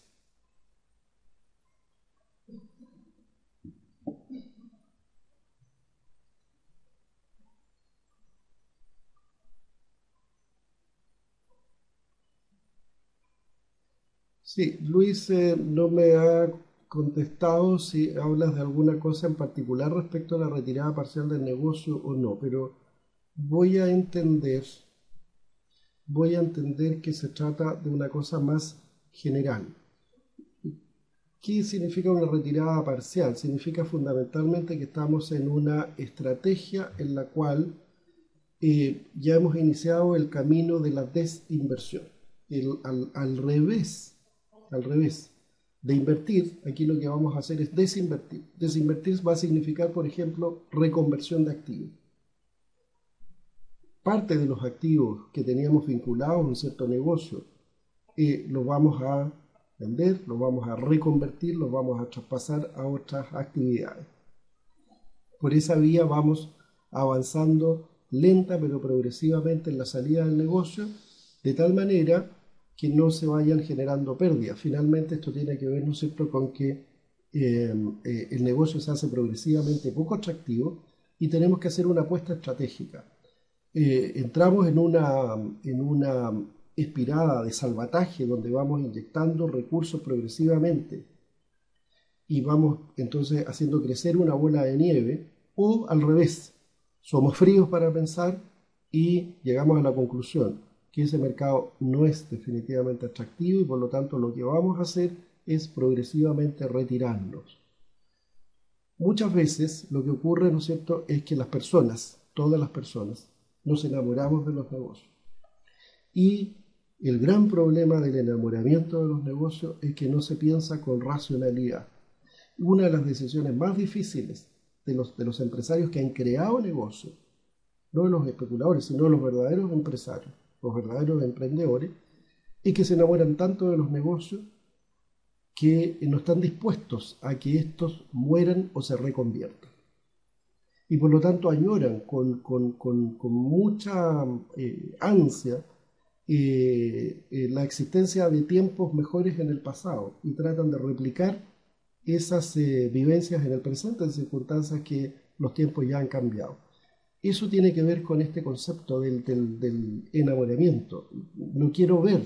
Sí, Luis no me ha contestado si hablas de alguna cosa en particular respecto a la retirada parcial del negocio o no, pero voy a entender, voy a entender que se trata de una cosa más general. ¿Qué significa una retirada parcial? Significa fundamentalmente que estamos en una estrategia en la cual ya hemos iniciado el camino de la desinversión. Al revés de invertir, aquí lo que vamos a hacer es desinvertir. Desinvertir va a significar, por ejemplo, reconversión de activos. Parte de los activos que teníamos vinculados a un cierto negocio los vamos a vender, los vamos a reconvertir, los vamos a traspasar a otras actividades. Por esa vía vamos avanzando lenta pero progresivamente en la salida del negocio, de tal manera que no se vayan generando pérdidas. Finalmente esto tiene que ver, ¿no es cierto?, con que el negocio se hace progresivamente poco atractivo y tenemos que hacer una apuesta estratégica. Entramos en una espirada de salvataje donde vamos inyectando recursos progresivamente y vamos entonces haciendo crecer una bola de nieve, o al revés, somos fríos para pensar y llegamos a la conclusión que ese mercado no es definitivamente atractivo y por lo tanto lo que vamos a hacer es progresivamente retirarnos. Muchas veces lo que ocurre, ¿no es cierto?, es que las personas, todas las personas, nos enamoramos de los negocios. Y el gran problema del enamoramiento de los negocios es que no se piensa con racionalidad. Una de las decisiones más difíciles de los empresarios que han creado negocios, no de los especuladores, sino de los verdaderos empresarios, los verdaderos emprendedores, es que se enamoran tanto de los negocios que no están dispuestos a que estos mueran o se reconviertan. Y por lo tanto añoran con mucha ansia la existencia de tiempos mejores en el pasado y tratan de replicar esas vivencias en el presente en circunstancias que los tiempos ya han cambiado. Eso tiene que ver con este concepto del enamoramiento. No quiero ver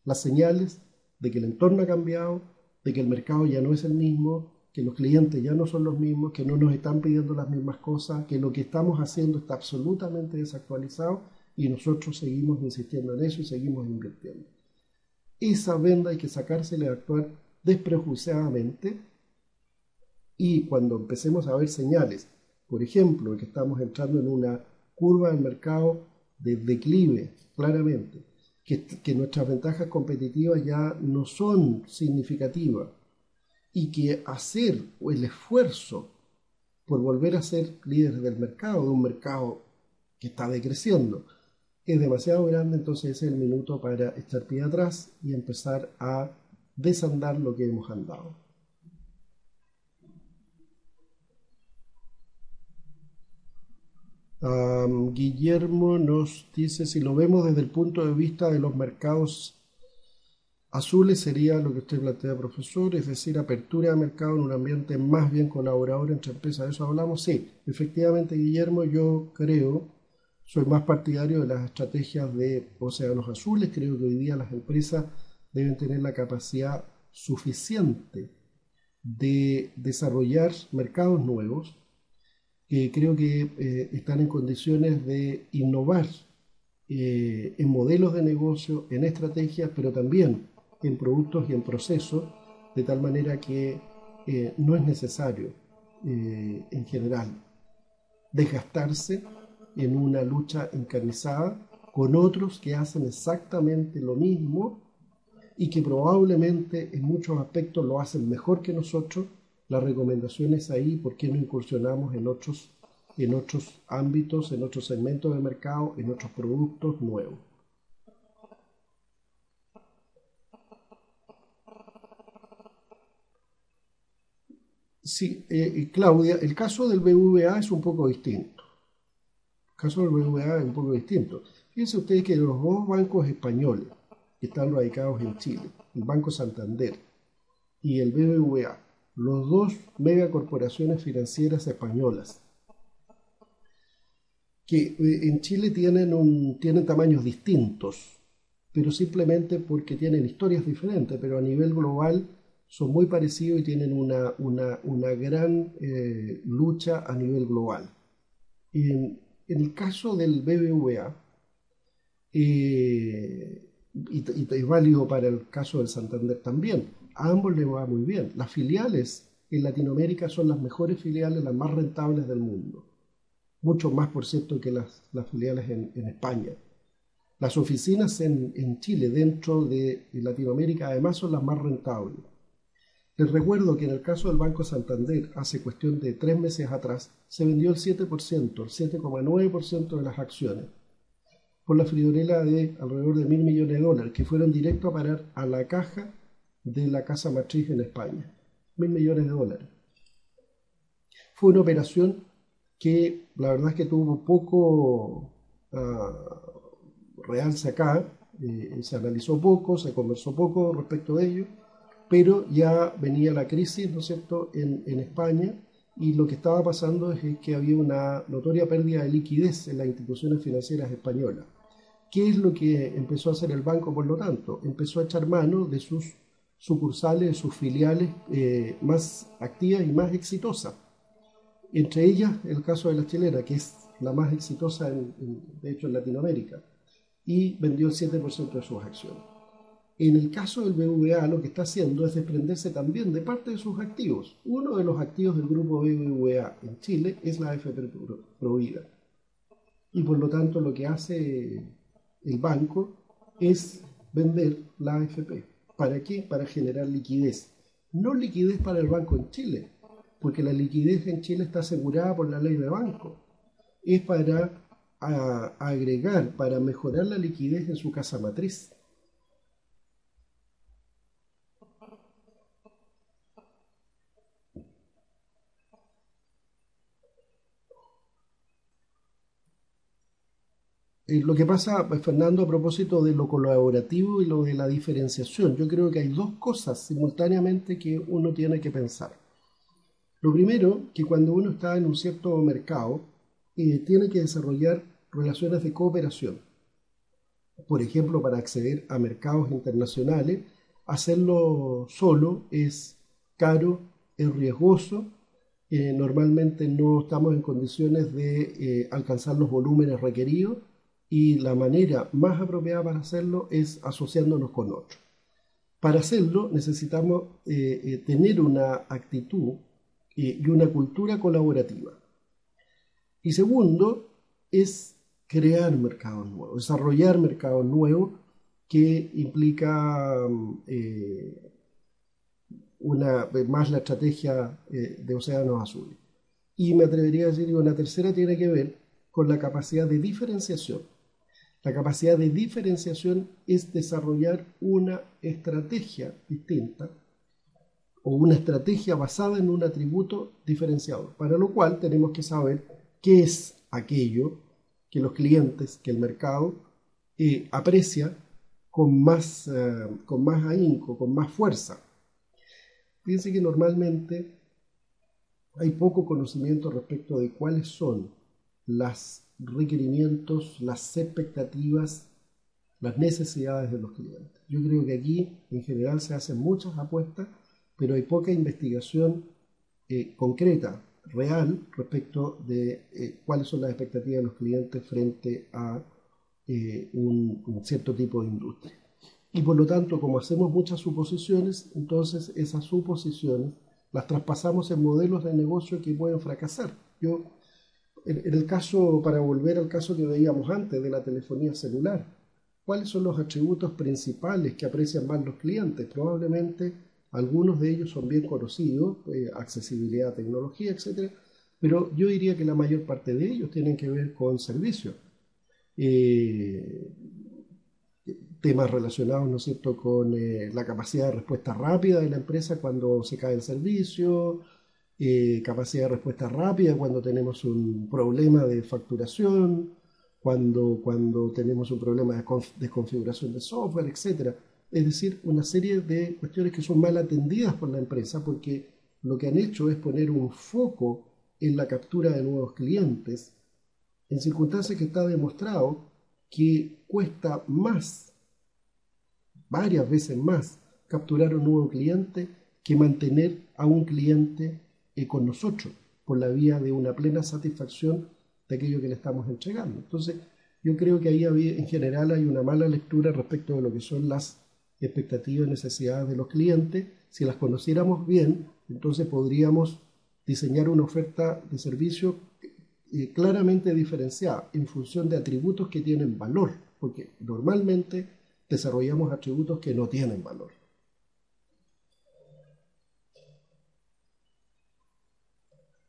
las señales de que el entorno ha cambiado, de que el mercado ya no es el mismo, que los clientes ya no son los mismos, que no nos están pidiendo las mismas cosas, que lo que estamos haciendo está absolutamente desactualizado y nosotros seguimos insistiendo en eso y seguimos invirtiendo. Esa venda hay que sacársela y actuar desprejuiciadamente, y cuando empecemos a ver señales, por ejemplo, que estamos entrando en una curva del mercado de declive, claramente, que nuestras ventajas competitivas ya no son significativas y que hacer el esfuerzo por volver a ser líderes del mercado, de un mercado que está decreciendo, es demasiado grande, entonces ese es el minuto para echar pie atrás y empezar a desandar lo que hemos andado. Guillermo nos dice, si lo vemos desde el punto de vista de los mercados azules, sería lo que usted plantea, profesor, es decir, apertura de mercado en un ambiente más bien colaborador entre empresas. ¿De eso hablamos? Sí, efectivamente, Guillermo, yo creo, soy más partidario de las estrategias de océanos azules. Creo que hoy día las empresas deben tener la capacidad suficiente de desarrollar mercados nuevos, que creo que están en condiciones de innovar en modelos de negocio, en estrategias, pero también en productos y en procesos, de tal manera que no es necesario, en general, desgastarse en una lucha encarnizada con otros que hacen exactamente lo mismo y que probablemente en muchos aspectos lo hacen mejor que nosotros. La recomendación es ahí, ¿por qué no incursionamos en otros ámbitos, en otros segmentos de mercado, en otros productos nuevos? Sí, Claudia, el caso del BBVA es un poco distinto. El caso del BBVA es un poco distinto. Fíjense ustedes que los dos bancos españoles que están radicados en Chile, el Banco Santander y el BBVA, los dos megacorporaciones financieras españolas, que en Chile tienen tamaños distintos, pero simplemente porque tienen historias diferentes, pero a nivel global son muy parecidos y tienen una gran lucha a nivel global. En el caso del BBVA, y es válido para el caso del Santander también, a ambos les va muy bien. Las filiales en Latinoamérica son las mejores filiales, las más rentables del mundo. Mucho más, por cierto, que las filiales en España. Las oficinas en Chile, dentro de Latinoamérica, además son las más rentables. Les recuerdo que en el caso del Banco Santander, hace cuestión de 3 meses atrás, se vendió el 7%, el 7,9% de las acciones, por la friolera de alrededor de 1.000 millones de dólares, que fueron directo a parar a la caja de la casa matriz en España. 1.000 millones de dólares. Fue una operación que la verdad es que tuvo poco realce acá, se analizó poco, se conversó poco respecto de ello, pero ya venía la crisis, ¿no es cierto?, en España, y lo que estaba pasando es que había una notoria pérdida de liquidez en las instituciones financieras españolas. ¿Qué es lo que empezó a hacer el banco, por lo tanto? Empezó a echar mano de sus sucursales, de sus filiales más activas y más exitosas. Entre ellas, el caso de la chilena, que es la más exitosa, de hecho, en Latinoamérica, y vendió el 7% de sus acciones. En el caso del BBVA, lo que está haciendo es desprenderse también de parte de sus activos. Uno de los activos del grupo BBVA en Chile es la AFP Provida. Y por lo tanto, lo que hace el banco es vender la AFP. ¿Para qué? Para generar liquidez. No liquidez para el banco en Chile, porque la liquidez en Chile está asegurada por la ley de banco. Es para agregar, para mejorar la liquidez en su casa matriz. Lo que pasa, Fernando, a propósito de lo colaborativo y lo de la diferenciación, yo creo que hay dos cosas simultáneamente que uno tiene que pensar. Lo primero, que cuando uno está en un cierto mercado, tiene que desarrollar relaciones de cooperación. Por ejemplo, para acceder a mercados internacionales, hacerlo solo es caro, es riesgoso. Normalmente no estamos en condiciones de alcanzar los volúmenes requeridos y la manera más apropiada para hacerlo es asociándonos con otros. Para hacerlo necesitamos tener una actitud y una cultura colaborativa. Y segundo, es crear mercados nuevos, desarrollar mercados nuevos que implica más la estrategia de océanos azules. Y me atrevería a decir que una tercera tiene que ver con la capacidad de diferenciación. La capacidad de diferenciación es desarrollar una estrategia distinta o una estrategia basada en un atributo diferenciador, para lo cual tenemos que saber qué es aquello que los clientes, que el mercado aprecia con más ahínco, con más fuerza. Fíjense que normalmente hay poco conocimiento respecto de cuáles son los requerimientos, las expectativas, las necesidades de los clientes. Yo creo que aquí en general se hacen muchas apuestas, pero hay poca investigación concreta, real, respecto de cuáles son las expectativas de los clientes frente a un cierto tipo de industria. Y por lo tanto, como hacemos muchas suposiciones, entonces esas suposiciones las traspasamos en modelos de negocio que pueden fracasar. En el caso, para volver al caso que veíamos antes de la telefonía celular, ¿Cuáles son los atributos principales que aprecian más los clientes? Probablemente algunos de ellos son bien conocidos, accesibilidad a tecnología, etcétera, pero yo diría que la mayor parte de ellos tienen que ver con servicios. Eh, Temas relacionados, ¿no es cierto?, con la capacidad de respuesta rápida de la empresa cuando se cae el servicio, capacidad de respuesta rápida cuando tenemos un problema de facturación, cuando tenemos un problema de desconfiguración de software, etcétera. Es decir, una serie de cuestiones que son mal atendidas por la empresa porque lo que han hecho es poner un foco en la captura de nuevos clientes en circunstancias que está demostrado que cuesta más, varias veces más, capturar un nuevo cliente que mantener a un cliente con nosotros por la vía de una plena satisfacción de aquello que le estamos entregando. Entonces, yo creo que ahí en general hay una mala lectura respecto de lo que son las expectativas y necesidades de los clientes. Si las conociéramos bien, entonces podríamos diseñar una oferta de servicio claramente diferenciada en función de atributos que tienen valor, porque normalmente desarrollamos atributos que no tienen valor.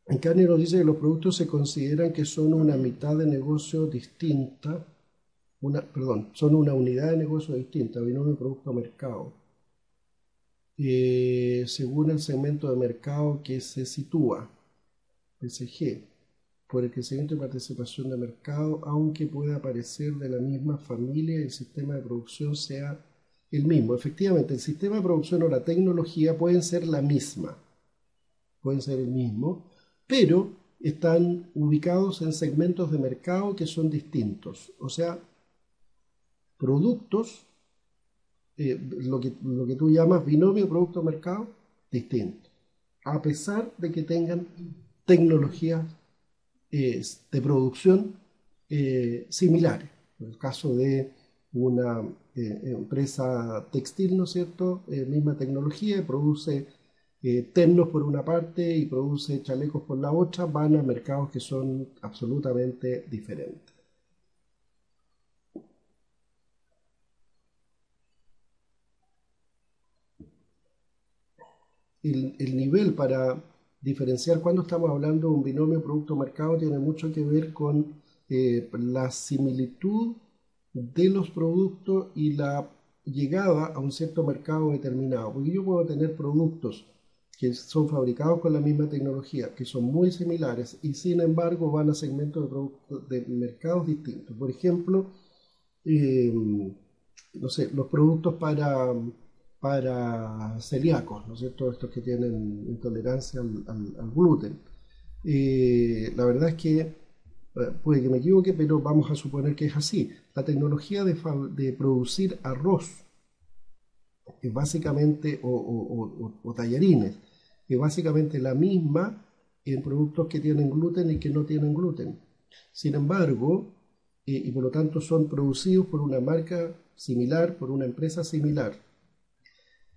En Carney nos dice que los productos se consideran que son una mitad de negocio distinta, son una unidad de negocio distinta, binomio producto-mercado, según el segmento de mercado que se sitúa, PSG, por el crecimiento y participación de mercado, aunque pueda parecer de la misma familia y el sistema de producción sea el mismo. Efectivamente, el sistema de producción o la tecnología pueden ser la misma, pueden ser el mismo, pero están ubicados en segmentos de mercado que son distintos. O sea, productos, lo que tú llamas binomio producto-mercado, distinto, a pesar de que tengan tecnologías de producción similares. En el caso de una empresa textil, ¿no es cierto?, misma tecnología, produce ternos por una parte y produce chalecos por la otra, van a mercados que son absolutamente diferentes. El nivel para diferenciar cuando estamos hablando de un binomio producto-mercado tiene mucho que ver con la similitud de los productos y la llegada a un cierto mercado determinado. Porque yo puedo tener productos que son fabricados con la misma tecnología, que son muy similares y sin embargo van a segmentos de mercados distintos. Por ejemplo, eh, no sé, los productos para celíacos, ¿no es cierto? Estos que tienen intolerancia al gluten. La verdad es que puede que me equivoque, pero vamos a suponer que es así. La tecnología de producir arroz es básicamente, o tallarines, es básicamente la misma en productos que tienen gluten y que no tienen gluten. Sin embargo, y por lo tanto son producidos por una marca similar, por una empresa similar.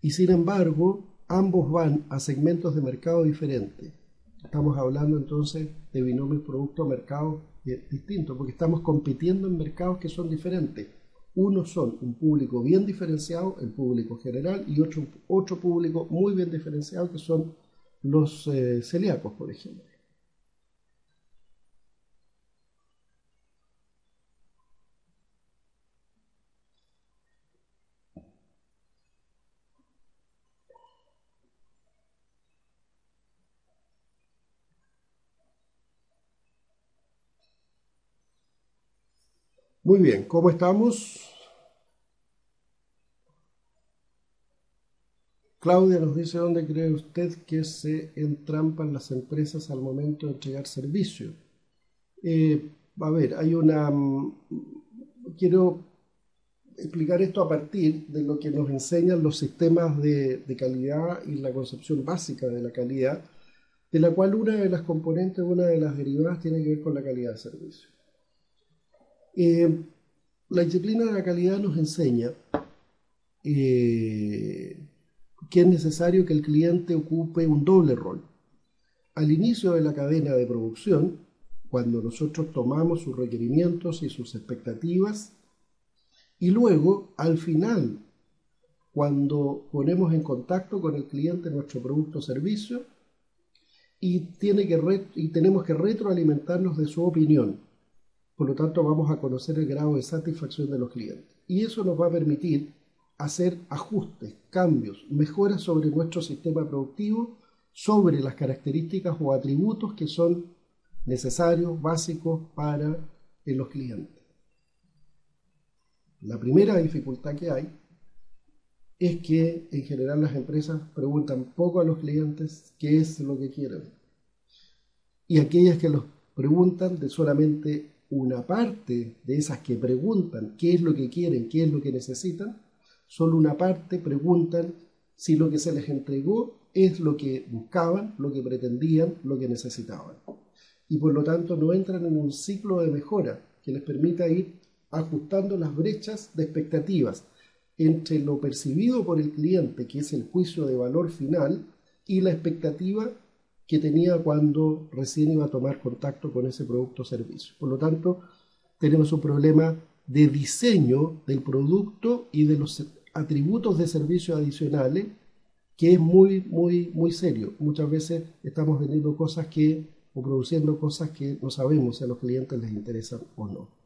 Y sin embargo, ambos van a segmentos de mercado diferentes. Estamos hablando entonces de binomios producto-mercado distintos, porque estamos compitiendo en mercados que son diferentes. Unos son un público bien diferenciado, el público general, y otro público muy bien diferenciado, que son los celíacos, por ejemplo. Muy bien, ¿cómo estamos? Claudia nos dice: ¿dónde cree usted que se entrampan las empresas al momento de entregar servicio? A ver, quiero explicar esto a partir de lo que nos enseñan los sistemas de calidad y la concepción básica de la calidad, de la cual una de las componentes, una de las derivadas tiene que ver con la calidad de servicio. La disciplina de la calidad nos enseña que es necesario que el cliente ocupe un doble rol. Al inicio de la cadena de producción, cuando nosotros tomamos sus requerimientos y sus expectativas Y luego, al final, cuando ponemos en contacto con el cliente nuestro producto o servicio y tenemos que retroalimentarnos de su opinión. Por lo tanto, vamos a conocer el grado de satisfacción de los clientes. Y eso nos va a permitir hacer ajustes, cambios, mejoras sobre nuestro sistema productivo, sobre las características o atributos que son necesarios, básicos para los clientes. La primera dificultad que hay es que en general las empresas preguntan poco a los clientes qué es lo que quieren. Y aquellas que los preguntan de solamente una parte de esas que preguntan qué es lo que quieren, qué es lo que necesitan, solo una parte preguntan si lo que se les entregó es lo que buscaban, lo que pretendían, lo que necesitaban. Y por lo tanto no entran en un ciclo de mejora que les permita ir ajustando las brechas de expectativas entre lo percibido por el cliente, que es el juicio de valor final, y la expectativa que tenía cuando recién iba a tomar contacto con ese producto o servicio. Por lo tanto, tenemos un problema de diseño del producto y de los atributos de servicio adicionales que es muy serio. Muchas veces estamos vendiendo cosas o produciendo cosas que no sabemos si a los clientes les interesan o no.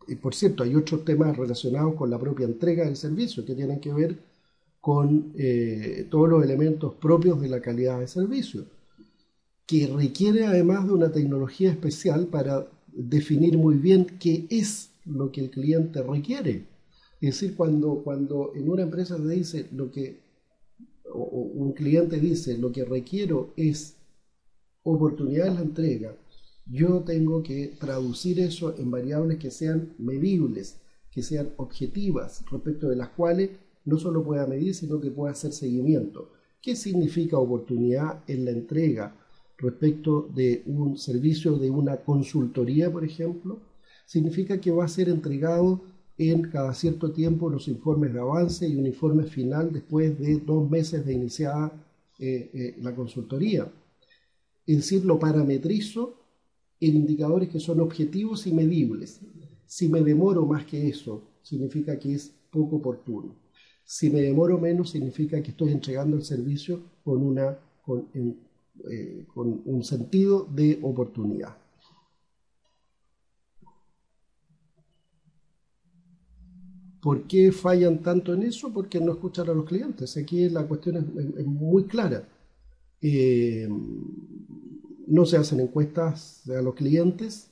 Y por cierto, hay otros temas relacionados con la propia entrega del servicio que tienen que ver con todos los elementos propios de la calidad de servicio, que requiere además de una tecnología especial para definir muy bien qué es lo que el cliente requiere. Es decir, cuando en una empresa se dice o un cliente dice lo que requiero es oportunidad en la entrega, yo tengo que traducir eso en variables que sean medibles, que sean objetivas, respecto de las cuales no solo pueda medir, sino que pueda hacer seguimiento. ¿Qué significa oportunidad en la entrega respecto de un servicio de una consultoría, por ejemplo? Significa que va a ser entregado en cada cierto tiempo los informes de avance y un informe final después de 2 meses de iniciada la consultoría. Es decir, lo parametrizo en indicadores que son objetivos y medibles. Si me demoro más que eso, significa que es poco oportuno. Si me demoro menos, significa que estoy entregando el servicio con un sentido de oportunidad. ¿Por qué fallan tanto en eso? Porque no escuchan a los clientes. Aquí la cuestión es muy clara. No se hacen encuestas a los clientes,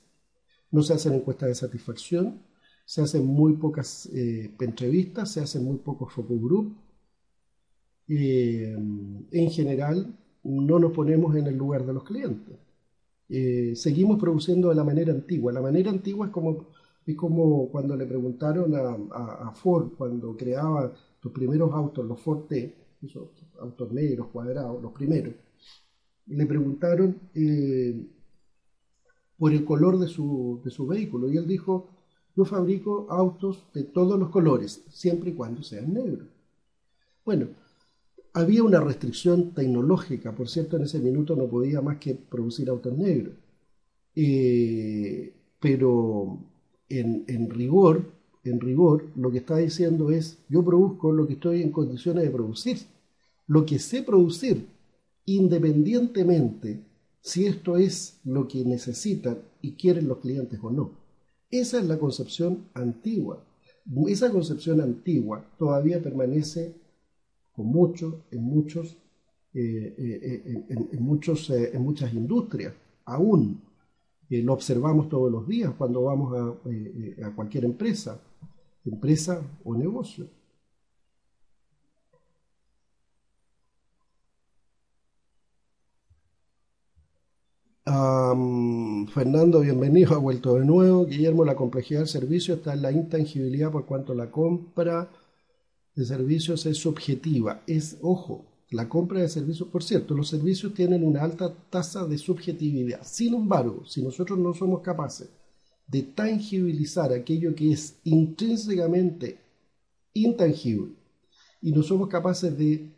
no se hacen encuestas de satisfacción, se hacen muy pocas entrevistas, se hacen muy pocos focus group. En general, no nos ponemos en el lugar de los clientes. Seguimos produciendo de la manera antigua. La manera antigua es como cuando le preguntaron a Ford, cuando creaba los primeros autos, los Ford T, esos autos negros, cuadrados, los primeros. Le preguntaron por el color de su vehículo y él dijo: yo fabrico autos de todos los colores, siempre y cuando sean negros. Bueno, había una restricción tecnológica, por cierto, en ese minuto no podía más que producir autos negros. Pero en rigor, lo que está diciendo es: yo produzco lo que estoy en condiciones de producir, lo que sé producir, independientemente si esto es lo que necesitan y quieren los clientes o no. Esa es la concepción antigua. Esa concepción antigua todavía permanece en muchas industrias. Aún lo observamos todos los días cuando vamos a cualquier empresa o negocio. Fernando, bienvenido, ha vuelto de nuevo. Guillermo, la complejidad del servicio está en la intangibilidad por cuanto la compra de servicios es subjetiva. Ojo, la compra de servicios, por cierto, los servicios tienen una alta tasa de subjetividad. Sin embargo, si nosotros no somos capaces de tangibilizar aquello que es intrínsecamente intangible y no somos capaces de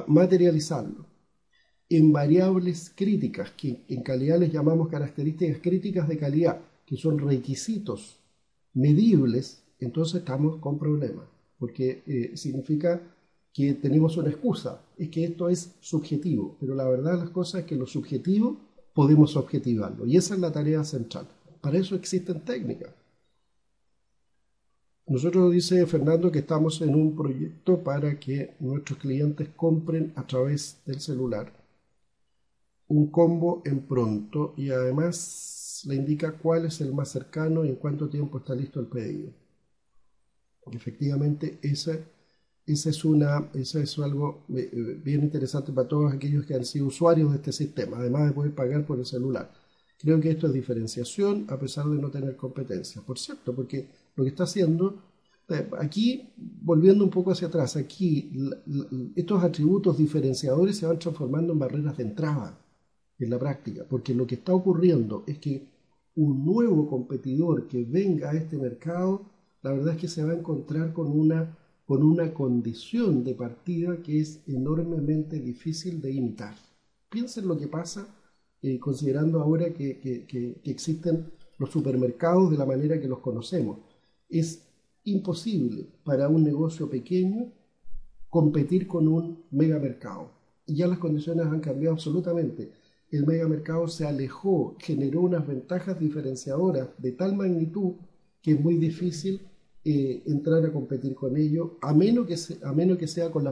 materializarlo en variables críticas, que en calidad les llamamos características críticas de calidad, que son requisitos medibles, entonces estamos con problemas, porque significa que tenemos una excusa, es que esto es subjetivo, pero la verdad de las cosas es que lo subjetivo podemos objetivarlo, y esa es la tarea central. Para eso existen técnicas. Nosotros, dice Fernando, que estamos en un proyecto para que nuestros clientes compren a través del celular un combo en pronto y además le indica cuál es el más cercano y en cuánto tiempo está listo el pedido. Efectivamente, esa es algo bien interesante para todos aquellos que han sido usuarios de este sistema, además de poder pagar por el celular. Creo que esto es diferenciación a pesar de no tener competencia. Por cierto, porque lo que está haciendo, aquí, volviendo un poco hacia atrás, aquí estos atributos diferenciadores se van transformando en barreras de entrada en la práctica, porque lo que está ocurriendo es que un nuevo competidor que venga a este mercado, la verdad es que se va a encontrar con una condición de partida que es enormemente difícil de imitar. Piensen lo que pasa considerando ahora que existen los supermercados de la manera que los conocemos. Es imposible para un negocio pequeño competir con un megamercado. Y ya las condiciones han cambiado absolutamente. El megamercado se alejó, generó unas ventajas diferenciadoras de tal magnitud que es muy difícil entrar a competir con ello, a menos que sea con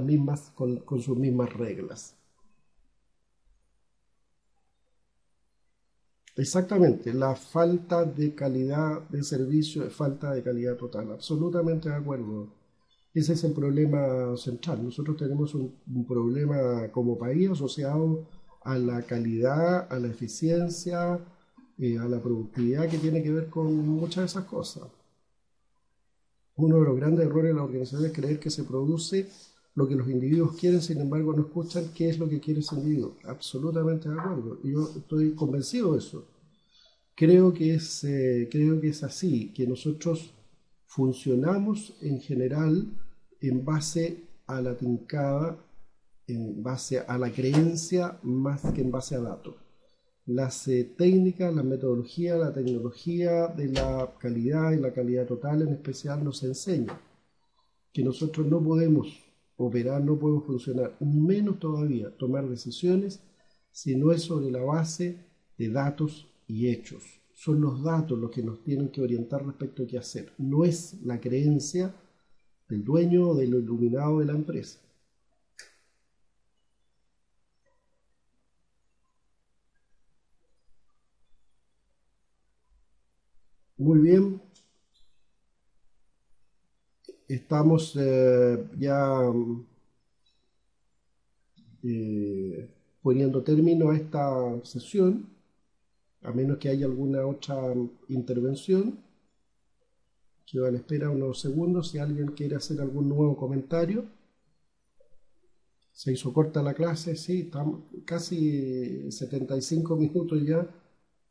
con sus mismas reglas. Exactamente, la falta de calidad de servicio es falta de calidad total, absolutamente de acuerdo. Ese es el problema central. Nosotros tenemos un problema como país asociado a la calidad, a la eficiencia, a la productividad que tiene que ver con muchas de esas cosas. Uno de los grandes errores de la organización es creer que se produce lo que los individuos quieren, sin embargo no escuchan qué es lo que quiere ese individuo. Absolutamente de acuerdo. Yo estoy convencido de eso. Creo que es así, que nosotros funcionamos en general en base a la tincada, en base a la creencia más que en base a datos. Las técnicas, la metodología, la tecnología de la calidad y la calidad total en especial nos enseña que nosotros no podemos operar, no podemos funcionar, menos todavía tomar decisiones si no es sobre la base de datos y hechos. Son los datos los que nos tienen que orientar respecto a qué hacer. No es la creencia del dueño o del iluminado de la empresa. Muy bien, estamos ya poniendo término a esta sesión, a menos que haya alguna otra intervención. Quedo a la espera unos segundos si alguien quiere hacer algún nuevo comentario. Se hizo corta la clase, sí, estamos casi 75 minutos ya.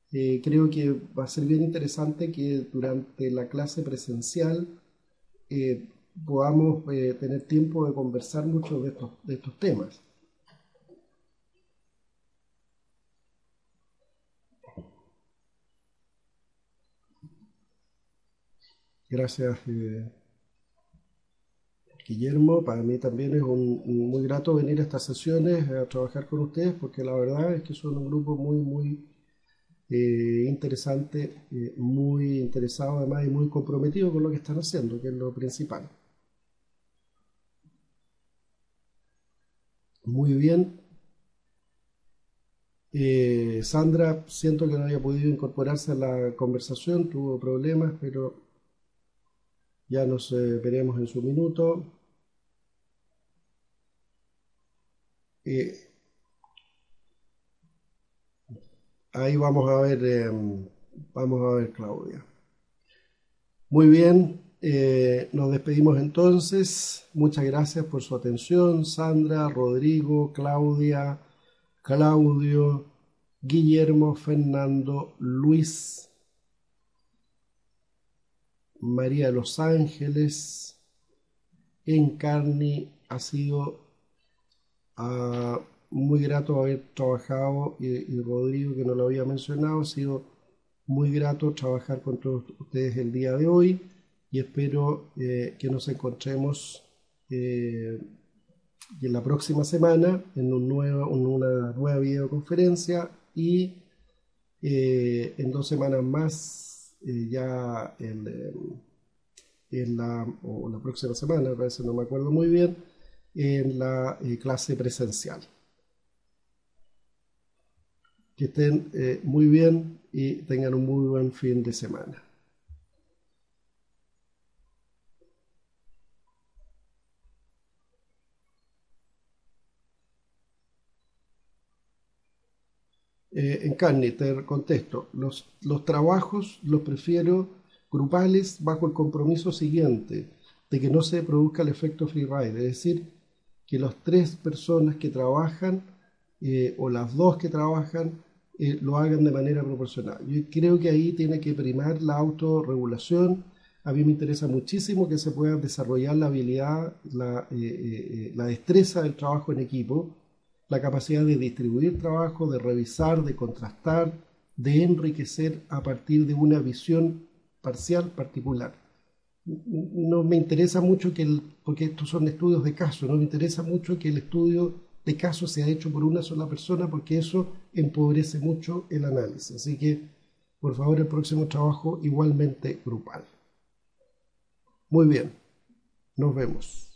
Creo que va a ser bien interesante que durante la clase presencial eh, podamos tener tiempo de conversar muchos de estos temas. Gracias, Guillermo. Para mí también es muy grato venir a estas sesiones a trabajar con ustedes porque la verdad es que son un grupo muy interesante, muy interesado además y muy comprometido con lo que están haciendo, que es lo principal. Muy bien. Sandra, siento que no había podido incorporarse a la conversación, tuvo problemas, pero ya nos veremos en su minuto. Eh, Ahí vamos a ver, Claudia. Muy bien, nos despedimos entonces. Muchas gracias por su atención, Sandra, Rodrigo, Claudia, Claudio, Guillermo, Fernando, Luis, María de los Ángeles, Encarni. Ha sido muy grato haber trabajado y Rodrigo, que no lo había mencionado, ha sido Muy grato trabajar con todos ustedes el día de hoy y espero que nos encontremos en la próxima semana en una nueva videoconferencia y en 2 semanas más o la próxima semana, a veces no me acuerdo muy bien, en la clase presencial. Que estén muy bien y tengan un muy buen fin de semana. En Carni, te contesto, los trabajos los prefiero grupales bajo el compromiso siguiente, de que no se produzca el efecto free ride, es decir, que las 3 personas que trabajan o las 2 que trabajan lo hagan de manera proporcional. Yo creo que ahí tiene que primar la autorregulación. A mí me interesa muchísimo que se pueda desarrollar la habilidad, la destreza del trabajo en equipo, la capacidad de distribuir trabajo, de revisar, de contrastar, de enriquecer a partir de una visión parcial particular. No me interesa mucho porque estos son estudios de caso, no me interesa mucho que el estudio de caso sea hecho por una sola persona porque eso empobrece mucho el análisis. Así que, por favor, el próximo trabajo igualmente grupal. Muy bien, nos vemos.